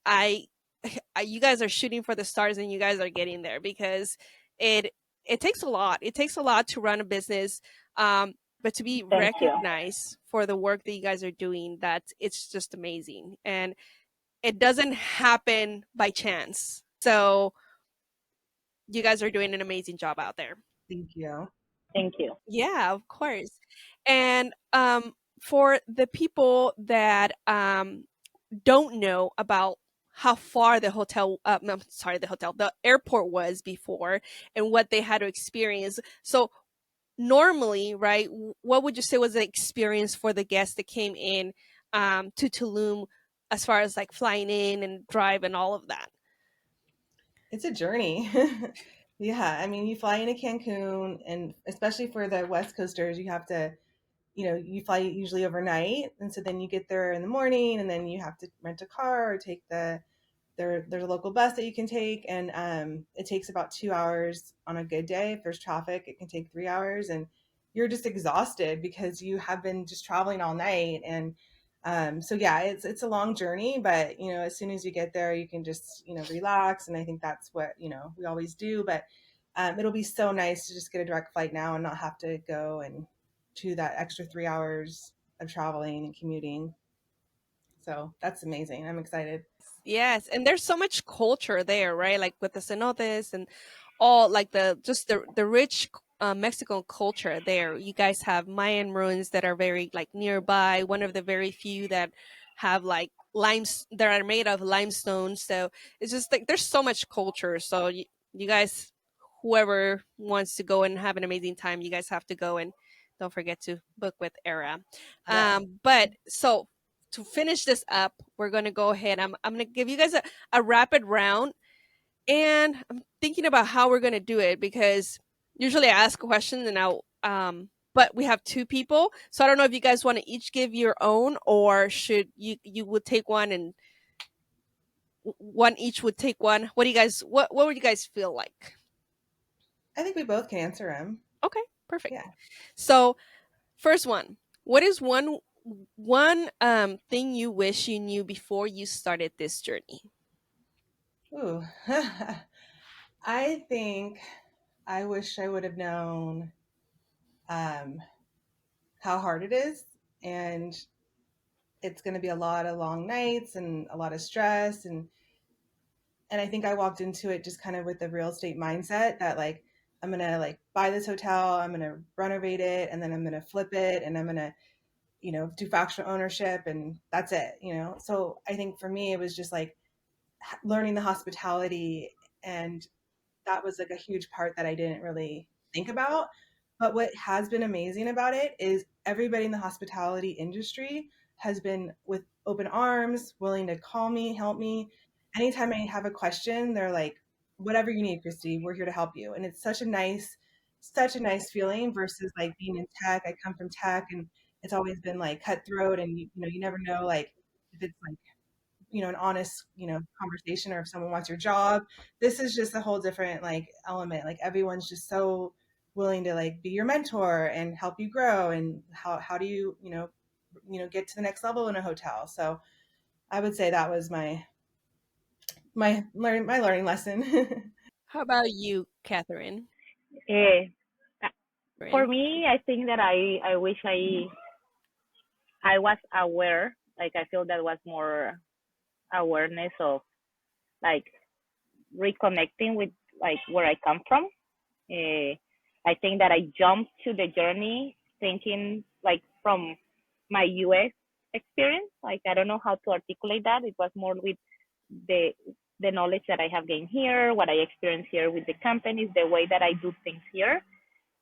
you guys are shooting for the stars, and you guys are getting there because it it takes a lot. It takes a lot to run a business. But to be Thank you. recognized for the work that you guys are doing, that it's just amazing, and it doesn't happen by chance. So you guys are doing an amazing job out there. Thank you. Thank you. Yeah, of course. And for the people that don't know about how far the hotel I'm sorry, the airport was before and what they had to experience, so normally, right, what would you say was the experience for the guests that came in to Tulum, as far as like flying in and drive and all of that? It's a journey. Yeah, I mean, you fly into Cancun, and especially for the West Coasters, you have to you fly usually overnight. And so then you get there in the morning, and then you have to rent a car or take there's a local bus that you can take. And it takes about 2 hours on a good day. If there's traffic, it can take 3 hours. And you're just exhausted because you have been just traveling all night. And so yeah, it's a long journey, but as soon as you get there, you can just relax. And I think that's what we always do. But it'll be so nice to just get a direct flight now and not have to go and to that extra 3 hours of traveling and commuting. So that's amazing. I'm excited. Yes, and there's so much culture there, right? Like with the cenotes and all, like the rich Mexican culture there. You guys have Mayan ruins that are very like nearby. One of the very few that have like limes that are made of limestone. So it's just like there's so much culture. So you guys, whoever wants to go and have an amazing time, you guys have to go, and don't forget to book with Era. Yeah. But so to finish this up, we're going to go ahead. I'm going to give you guys a rapid round, and I'm thinking about how we're going to do it because usually I ask a question and but we have two people. So I don't know if you guys want to each give your own, or should you would take one and one each would take one. What do you guys, what would you guys feel like? I think we both can answer them. Okay, perfect. Yeah. So first one, what is one thing you wish you knew before you started this journey? Ooh. I think I wish I would have known how hard it is, and it's going to be a lot of long nights and a lot of stress. And I think I walked into it just kind of with the real estate mindset that like I'm going to like buy this hotel, I'm going to renovate it, and then I'm going to flip it, and I'm going to do fractional ownership, and that's it. So I think for me it was just like learning the hospitality, and that was like a huge part that I didn't really think about. But what has been amazing about it is everybody in the hospitality industry has been with open arms, willing to call me, help me. Anytime I have a question, they're like, whatever you need, Kristi, we're here to help you. And it's such a nice feeling versus like being in tech. I come from tech, and it's always been like cutthroat, and you never know like if it's like an honest conversation, or if someone wants your job. This is just a whole different like element. Like everyone's just so willing to like be your mentor and help you grow, and how do get to the next level in a hotel. So I would say that was my learning lesson. How about you, Katherin? Eh, for me, I think that I wish I was aware. Like I feel that was more awareness of like reconnecting with like where I come from. I think that I jumped to the journey thinking like from my US experience. Like I don't know how to articulate that. It was more with the the knowledge that I have gained here, what I experience here with the companies, the way that I do things here.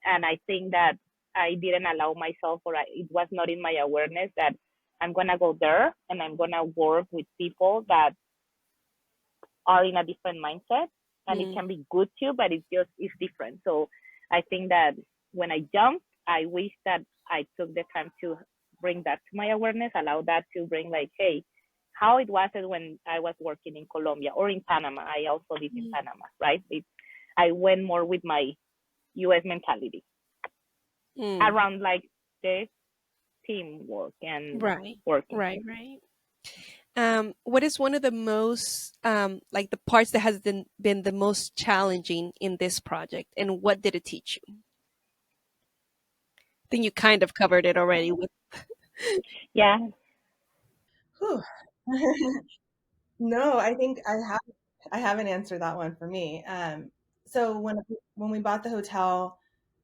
And I think that I didn't allow myself, or it was not in my awareness that I'm gonna go there and I'm gonna work with people that are in a different mindset, and it can be good too, but it's different. So I think that when I jumped, I wish that I took the time to bring that to my awareness, allow that to bring like, hey, how it was when I was working in Colombia or in Panama. I also lived in Panama, right? I went more with my US mentality around like the teamwork and Right, working. right. What is one of the most like the parts that has been the most challenging in this project, and what did it teach you? I think you kind of covered it already with Yeah. Whew. No, I think I haven't answered that one for me. So when we bought the hotel,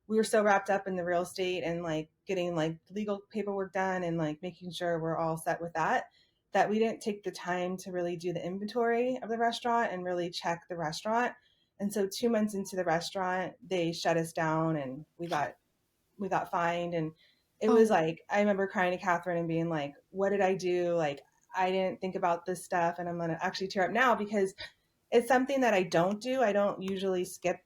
we were so wrapped up in the real estate and like getting like legal paperwork done and like making sure we're all set with that we didn't take the time to really do the inventory of the restaurant and really check the restaurant. And so 2 months into the restaurant, they shut us down, and we got fined. And it was like, I remember crying to Katherin and being like, what did I do? Like, I didn't think about this stuff. And I'm going to actually tear up now because it's something that I don't do. I don't usually skip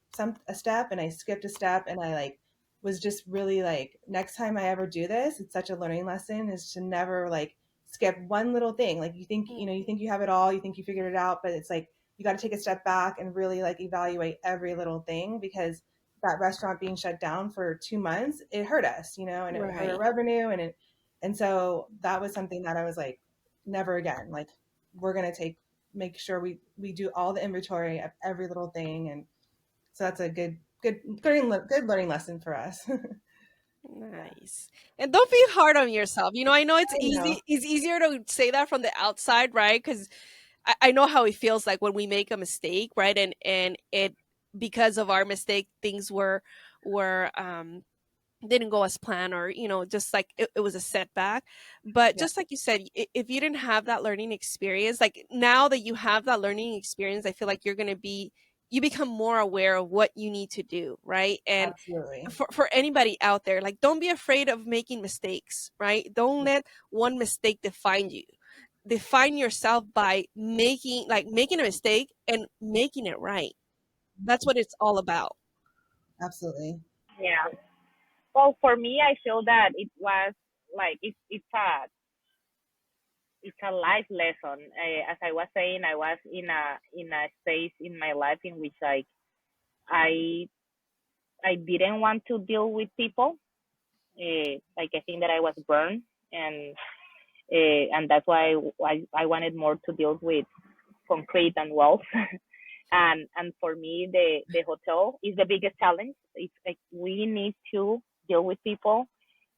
a step, and I skipped a step, and I like was just really like, next time I ever do this, it's such a learning lesson, is to never like skip one little thing. Like you think, you think you have it all, you think you figured it out, but it's like, you got to take a step back and really like evaluate every little thing, because that restaurant being shut down for 2 months, it hurt us, and it hurt our Right. revenue. And so that was something that I was like, never again. Like, we're going to make sure we do all the inventory of every little thing. And so that's a good learning lesson for us. Nice. And don't be hard on yourself. I know it's I know. easy. It's easier to say that from the outside, right? Because I know how it feels like when we make a mistake, right? And it, because of our mistake, things were didn't go as planned, or just like it was a setback. But Yeah, just like you said, if you didn't have that learning experience, like now that you have that learning experience, I feel like you become more aware of what you need to do, right? And absolutely. for anybody out there, like, don't be afraid of making mistakes, right? Don't Yeah, let one mistake define you. Define yourself by making a mistake and making it right. That's what it's all about. absolutely. Yeah. Well, for me, I feel that it was like it's a life lesson. As I was saying, I was in a space in my life in which I I didn't want to deal with people. Like I think that I was burned, and and that's why I wanted more to deal with concrete and walls. And for me, the hotel is the biggest challenge. It's like we need to deal with people,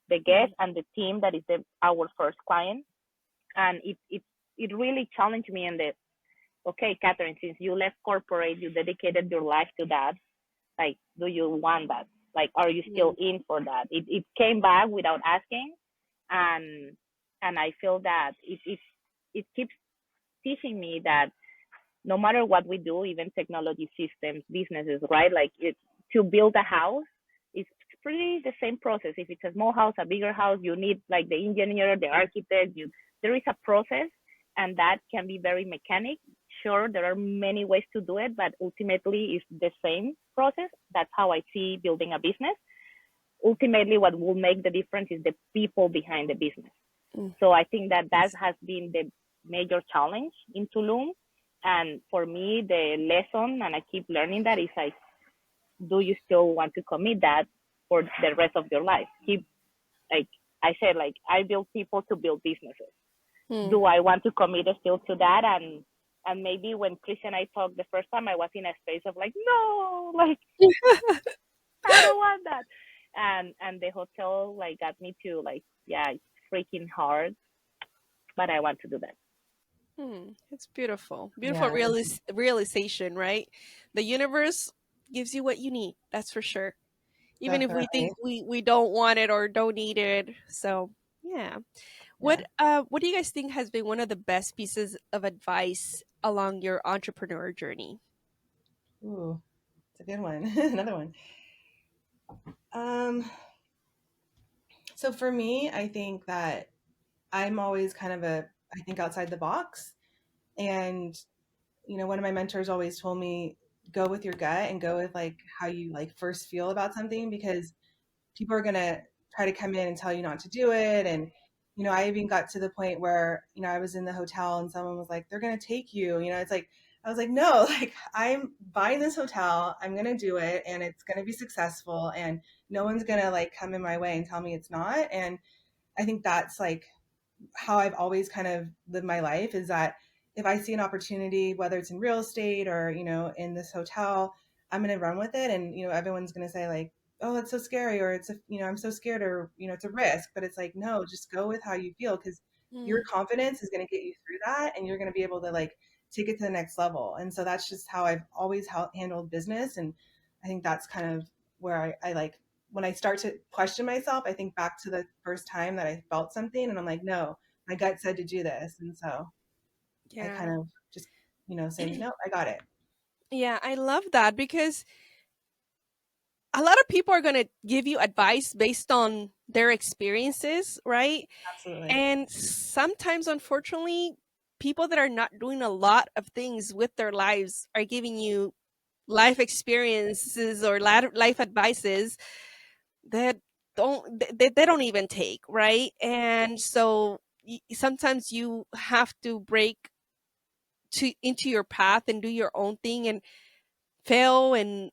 the Mm, guest and the team that is our first client, and it really challenged me in the okay, Katherin, since you left corporate, you dedicated your life to that. Like, do you want that? Like, are you still mm, in for that? It came back without asking, and and I feel that it keeps teaching me that no matter what we do, even technology systems, businesses, right? Like to build a house, it's pretty the same process. If it's a small house, a bigger house, you need like the engineer, the architect. There is a process, and that can be very mechanic. Sure, there are many ways to do it, but ultimately, it's the same process. That's how I see building a business. Ultimately, what will make the difference is the people behind the business. mm. So I think that that Yes. has been the major challenge in Tulum. And for me, the lesson, and I keep learning that, is like, do you still want to commit that for the rest of your life? Keep, like I said, like I build people to build businesses. Mm. Do I want to commit still to that? And maybe when Chris and I talked the first time, I was in a space of like, no, like I don't want that. And the hotel like got me to like, yeah, it's freaking hard, but I want to do that. It's beautiful. Beautiful Yeah, realization, right? The universe gives you what you need. That's for sure. Even if we think definitely. we don't want it or don't need it. So, yeah. Yeah. What do you guys think has been one of the best pieces of advice along your entrepreneur journey? Ooh, it's a good one. Another one. Um, so for me, I think that I'm always kind of I think outside the box. And, one of my mentors always told me, go with your gut and go with like how you like first feel about something, because people are going to try to come in and tell you not to do it. And, I even got to the point where, I was in the hotel and someone was like, they're going to take you, it's like, I was like, no, like I'm buying this hotel, I'm going to do it, and it's going to be successful, and no one's going to like come in my way and tell me it's not. And I think that's like how I've always kind of lived my life, is that if I see an opportunity, whether it's in real estate or, in this hotel, I'm going to run with it. And, everyone's going to say like, oh, it's so scary, or I'm so scared, or, it's a risk. But it's like, no, just go with how you feel, because your Mm, confidence is going to get you through that. And you're going to be able to like take it to the next level. And so that's just how I've always handled business. And I think that's kind of where I like, when I start to question myself, I think back to the first time that I felt something and I'm like, no, my gut said to do this. And so I yeah. kind of just, say, no, I got it. Yeah, I love that because a lot of people are going to give you advice based on their experiences, right? Absolutely. And sometimes, unfortunately, people that are not doing a lot of things with their lives are giving you life experiences or life advices that they don't even take, right? And so sometimes you have to break into your path and do your own thing and fail and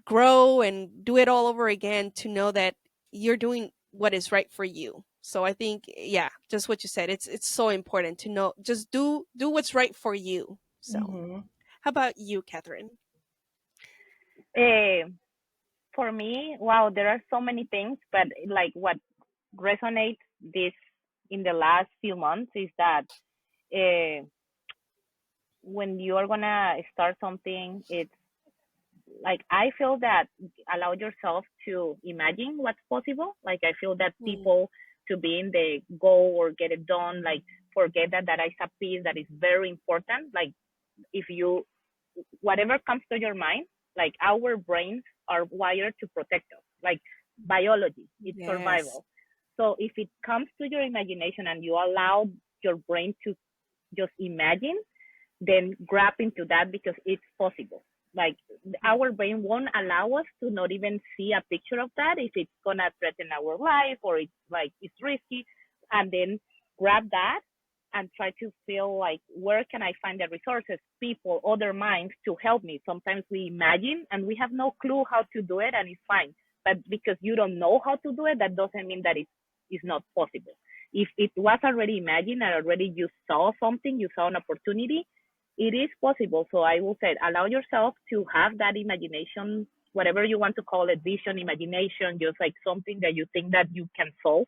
grow and do it all over again to know that you're doing what is right for you. So I think, yeah, just what you said, it's so important to know, just do what's right for you. So how about you, Katherin? Uh, for me, wow, there are so many things, but like what resonates this in the last few months is that uh, when you are gonna start something, it's like I feel that allow yourself to imagine what's possible. Like I feel that people to be in the goal or get it done, like forget that is a piece that is very important. Like if you whatever comes to your mind, like our brains are wired to protect us. Like biology, it's Yes. survival. So if it comes to your imagination and you allow your brain to just imagine, then grab into that because it's possible. Like our brain won't allow us to not even see a picture of that if it's gonna threaten our life or it's like it's risky, and then grab that and try to feel like where can I find the resources, people, other minds to help me. Sometimes we imagine and we have no clue how to do it, and it's fine. But because you don't know how to do it, that doesn't mean that it is not possible. If it was already imagined and already you saw something, you saw an opportunity, it is possible. So I will say, allow yourself to have that imagination, whatever you want to call it, vision, imagination, just like something that you think that you can solve,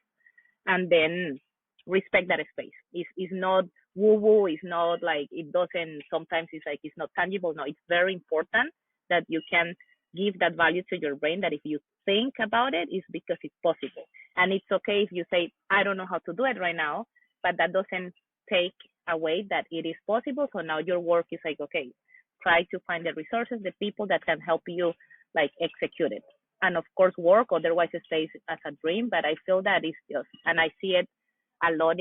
and then respect that space. It's not woo woo. It's not like it doesn't. Sometimes it's like it's not tangible. No, it's very important that you can give that value to your brain. That if you think about it, it's because it's possible, and it's okay if you say I don't know how to do it right now, but that doesn't take away that it is possible. So now your work is like okay, try to find the resources, the people that can help you like execute it, and of course work, otherwise it stays as a dream. But I feel that it's just, and I see it a lot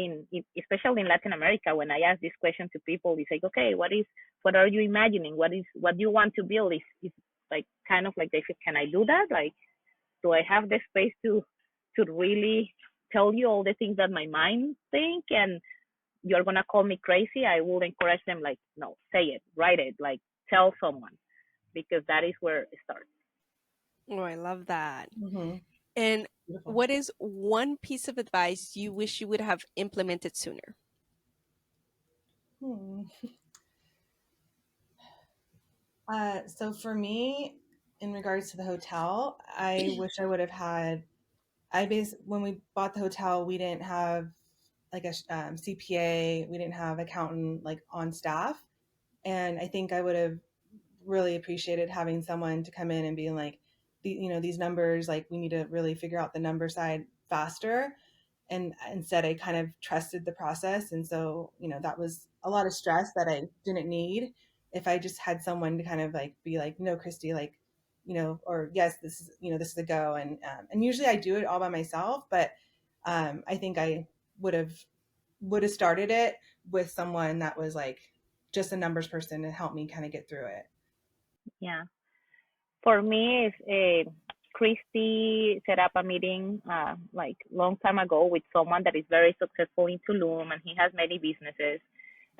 especially in Latin America. When I ask this question to people, it's like okay, what are you imagining, what you want to build, is like kind of like they say, can I do that? Like do I have the space to really tell you all the things that my mind think, and you're gonna call me crazy? I will encourage them like no, say it, write it, like tell someone, because that is where it starts. Oh, I love that. Mm-hmm. And Beautiful. what is one piece of advice you wish you would have implemented sooner? Hmm. So for me, in regards to the hotel, I wish I would have had. When we bought the hotel, we didn't have like a CPA. We didn't have accountant like on staff, and I think I would have really appreciated having someone to come in and being like, these numbers, like we need to really figure out the number side faster. And instead I kind of trusted the process. And so, that was a lot of stress that I didn't need if I just had someone to kind of like be like, no, Kristi, like, or yes, this is a go. And usually I do it all by myself, but I think I would have started it with someone that was like just a numbers person to help me kind of get through it. Yeah. For me, it's a Kristi set up a meeting like long time ago with someone that is very successful in Tulum, and he has many businesses.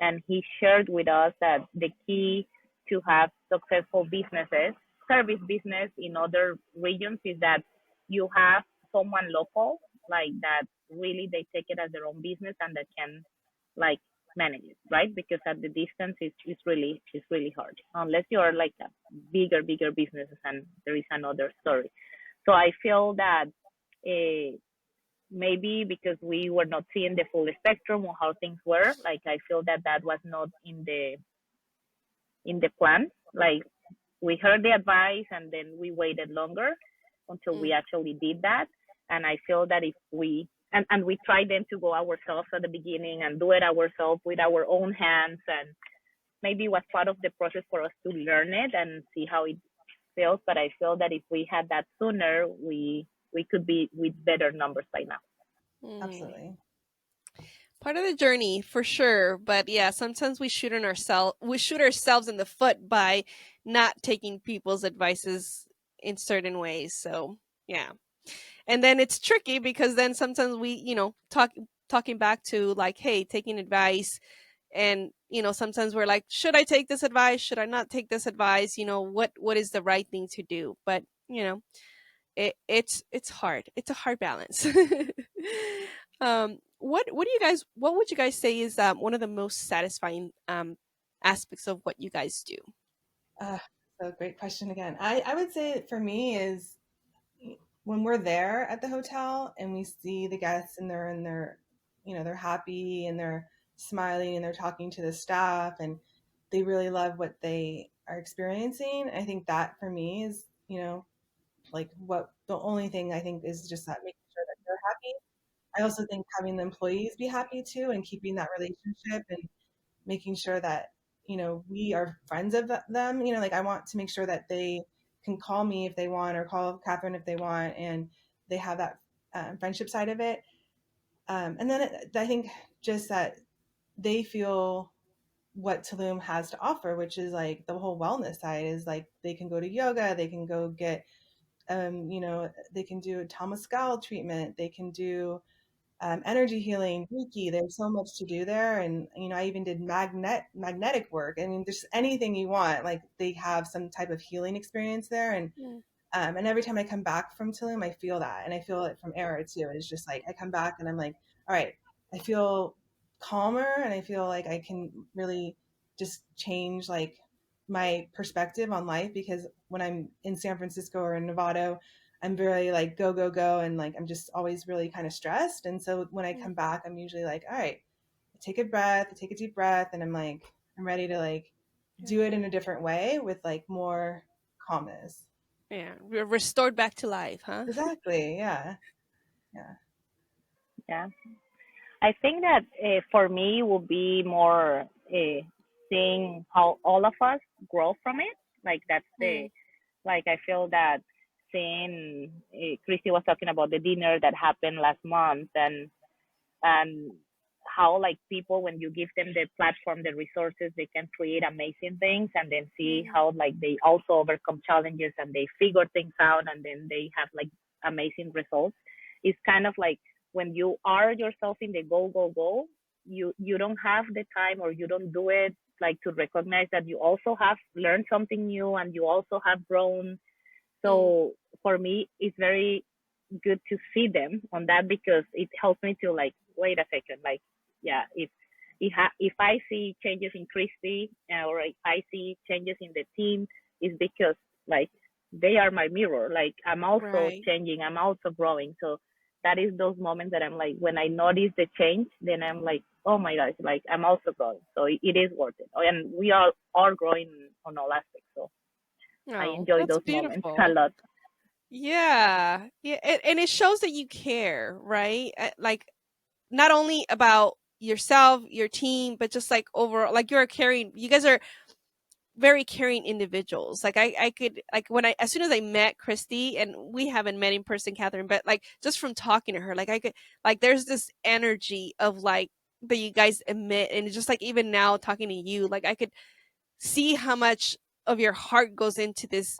And he shared with us that the key to have successful businesses, service business in other regions, is that you have someone local, like that really they take it as their own business and that can like manage it, right? Because at the distance it's really hard unless you are like a bigger businesses, and there is another story. So I feel that uh, maybe because we were not seeing the full spectrum of how things were, like I feel that was not in the plan. Like we heard the advice and then we waited longer until we actually did that. And I feel that if we and we tried then to go ourselves at the beginning and do it ourselves with our own hands, and maybe it was part of the process for us to learn it and see how it feels. But I feel that if we had that sooner, we could be with better numbers by now. Absolutely. Part of the journey for sure, but yeah, sometimes we shoot ourselves in the foot by not taking people's advices in certain ways. So yeah. And then it's tricky because then sometimes we, talking back to like, hey, taking advice, and sometimes we're like, should I take this advice, should I not take this advice, what is the right thing to do? But it's hard, it's a hard balance. What would you guys say is one of the most satisfying aspects of what you guys do? Uh, so great question again. I would say for me is when we're there at the hotel and we see the guests and they're happy and they're smiling and they're talking to the staff and they really love what they are experiencing. I think that for me is, like what the only thing I think is just that making sure that they're happy. I also think having the employees be happy too and keeping that relationship and making sure that, we are friends of them, like I want to make sure that they can call me if they want or call Katherin if they want, and they have that friendship side of it. And then I think just that they feel what Tulum has to offer, which is like the whole wellness side is like they can go to yoga, they can go get, they can do a Temescal treatment, they can do energy healing, Reiki. There's so much to do there, and I even did magnetic work. I mean, there's anything you want. Like they have some type of healing experience there, and every time I come back from Tulum, I feel that, and I feel it from Era too. It's just like I come back and I'm like, all right, I feel calmer, and I feel like I can really just change like my perspective on life, because when I'm in San Francisco or in Nevada, I'm very like go go go, and like I'm just always really kind of stressed. And so when I come back, I'm usually like, all right, I take a deep breath, and I'm like, I'm ready to like do it in a different way with like more calmness. Yeah, we're restored back to life, huh? Exactly. Yeah. Yeah. Yeah. I think that for me will be more seeing how all of us grow from it. Like that's the Mm, like I feel that seeing Kristi was talking about the dinner that happened last month, and how like people, when you give them the platform, the resources, they can create amazing things, and then see mm, how like they also overcome challenges and they figure things out, and then they have like amazing results. It's kind of like when you are yourself in the go go go, you don't have the time, or you don't do it like to recognize that you also have learned something new and you also have grown. mm. So for me, it's very good to see them on that, because it helps me to like, wait a second, like, yeah, if I see changes in Kristi, or if I see changes in the team, it's because like they are my mirror. Like I'm also Right. changing, I'm also growing. So that is those moments that I'm like, when I notice the change, then I'm like, oh my gosh, like I'm also growing. So it is worth it, and we are growing on all aspects. So I Oh, enjoy that's those moments a beautiful. lot. Yeah, yeah, and it shows that you care, right? Like not only about yourself, your team, but just like overall, like you're caring. You guys are very caring individuals. Like I could like when I as soon as I met Kristi, and we haven't met in person, Katherin, but like just from talking to her, like I could like there's this energy of like that you guys emit, and just like even now talking to you, like I could see how much of your heart goes into this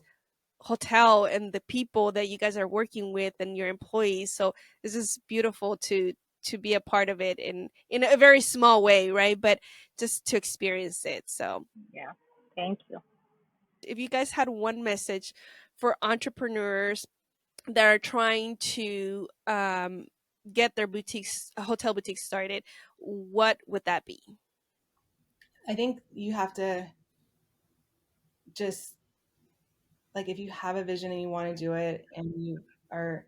hotel and the people that you guys are working with and your employees. So this is beautiful to be a part of it in a very small way, right? But just to experience it. So Yeah. Thank you. if you guys had one message for entrepreneurs that are trying to get their boutiques, hotel boutiques started, what would that be? I think you have to just like, if you have a vision and you want to do it and you are,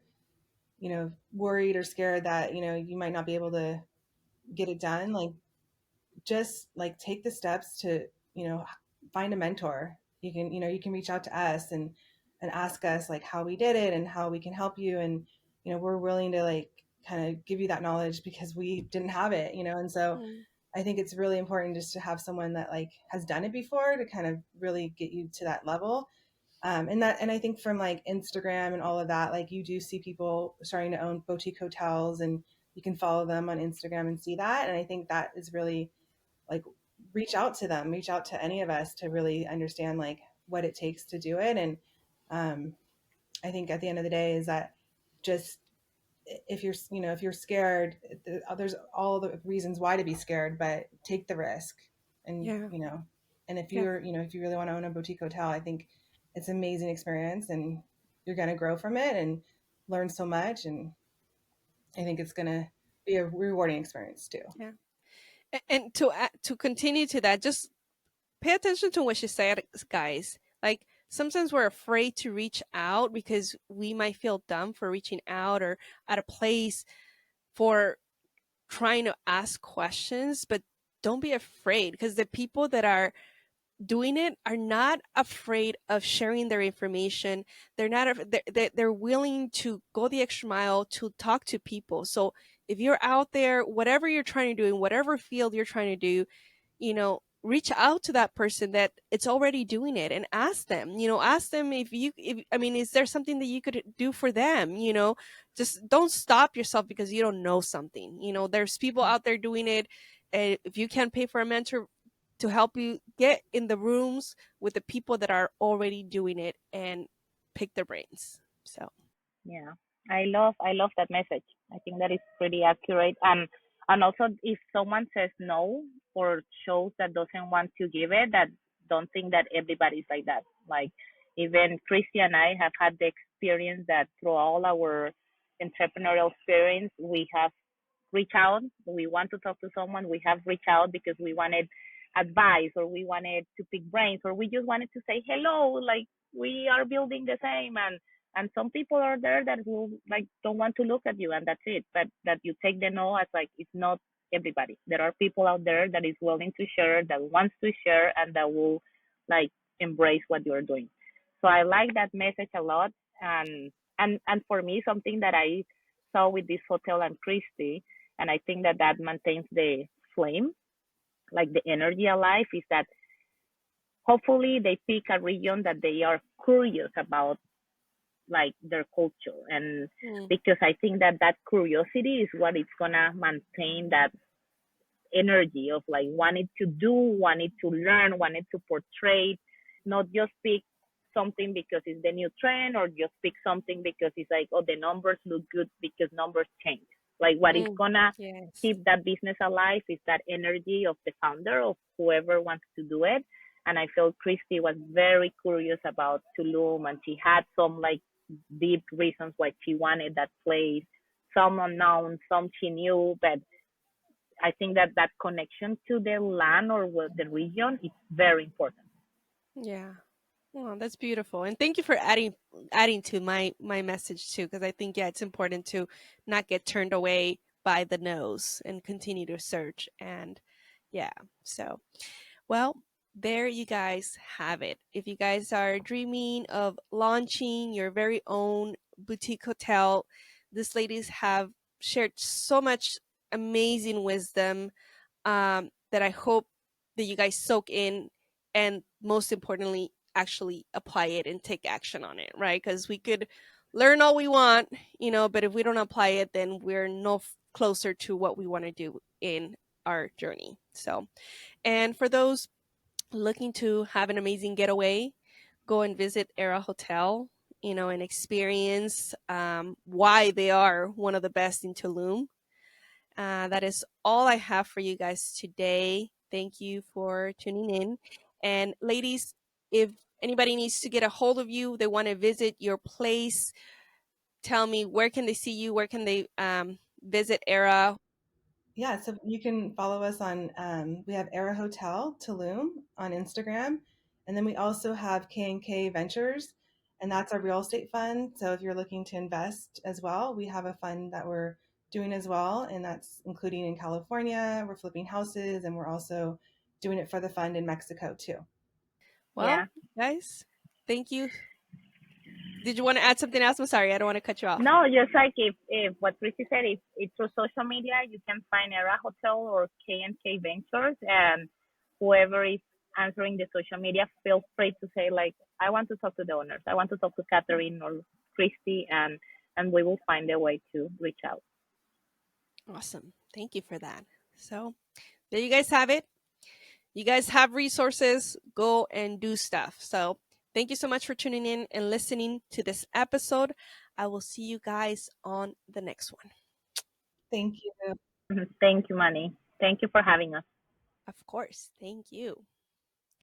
worried or scared that, you might not be able to get it done, like just like take the steps to, find a mentor. You can reach out to us and ask us like how we did it and how we can help you. And, we're willing to like kind of give you that knowledge because we didn't have it, and so Mm, I think it's really important just to have someone that like has done it before to kind of really get you to that level. And I think from like Instagram and all of that, like you do see people starting to own boutique hotels, and you can follow them on Instagram and see that. And I think that is really like, reach out to any of us to really understand like what it takes to do it. And I think at the end of the day is that just, if you're scared, there's all the reasons why to be scared, but take the risk. And Yeah. And if Yeah. if you really want to own a boutique hotel, I think it's an amazing experience, and you're going to grow from it and learn so much. And I think it's going to be a rewarding experience too. Yeah. And to continue to that, just pay attention to what she said, guys. Like sometimes we're afraid to reach out because we might feel dumb for reaching out or at a place for trying to ask questions, but don't be afraid because the people that are doing it are not afraid of sharing their information. They're not they're willing to go the extra mile to talk to people. So if you're out there, whatever you're trying to do in whatever field you're trying to do, reach out to that person that it's already doing it and ask them, ask them if I mean, is there something that you could do for them? Just don't stop yourself because you don't know something. There's people out there doing it. And if you can't pay for a mentor to help you, get in the rooms with the people that are already doing it and pick their brains. So Yeah, I love that message. I think that is pretty accurate. And also, if someone says no or shows that doesn't want to give it, that don't think that everybody's like that. Like even Kristi and I have had the experience that through all our entrepreneurial experience, we have reached out. We want to talk to someone. We have reached out because we wanted advice or we wanted to pick brains or we just wanted to say hello. Like we are building the same, and some people are there that will like don't want to look at you and that's it, but that you take the no as like it's not everybody. There are people out there that is willing to share, that wants to share, and that will like embrace what you're doing. So I like that message a lot. And for me, something that I saw with this hotel and Kristi, and I think that that maintains the flame, like the energy alive, is that hopefully they pick a region that they are curious about, like their culture. And because I think that that curiosity is what is gonna maintain that energy of like wanting to do, wanting to learn, wanting to portray, not just pick something because it's the new trend or just pick something because it's like, oh, the numbers look good because numbers change. Like what is gonna yes. keep that business alive is that energy of the founder, of whoever wants to do it. And I felt Kristi was very curious about Tulum, and she had some like deep reasons why she wanted that place. Some unknown, some she knew, but I think that that connection to the land or the region is very important. Yeah. Oh, that's beautiful. And thank you for adding to my message too, because I think it's important to not get turned away by the no's and continue to search. And yeah, so well, there you guys have it. If you guys are dreaming of launching your very own boutique hotel, these ladies have shared so much amazing wisdom, that I hope that you guys soak in and most importantly, actually apply it and take action on it, right? Because we could learn all we want, but if we don't apply it, then we're no closer to what we want to do in our journey. So, and for those looking to have an amazing getaway, go and visit Era Hotel, and experience why they are one of the best in Tulum. That is all I have for you guys today. Thank you for tuning in. And ladies, if anybody needs to get a hold of you, they want to visit your place, tell me, where can they see you? Where can they visit Era? Yeah, so you can follow us on, we have Era Hotel Tulum on Instagram. And then we also have K&K Ventures, and that's a real estate fund. So if you're looking to invest as well, we have a fund that we're doing as well. And that's including in California. We're flipping houses, and we're also doing it for the fund in Mexico too. Well, Yeah. guys, thank you. Did you want to add something else? I'm sorry, I don't want to cut you off. No, just like if what Kristi said, if it's through social media, you can find Era Hotel or K&K Ventures, and whoever is answering the social media, feel free to say like, I want to talk to the owners. I want to talk to Katherin or Kristi, and we will find a way to reach out. Awesome. Thank you for that. So there you guys have it. You guys have resources. Go and do stuff. So Thank you so much for tuning in and listening to this episode. I will see you guys on the next one. Thank you. Thank you, Monie. Thank you for having us. Of course. Thank you.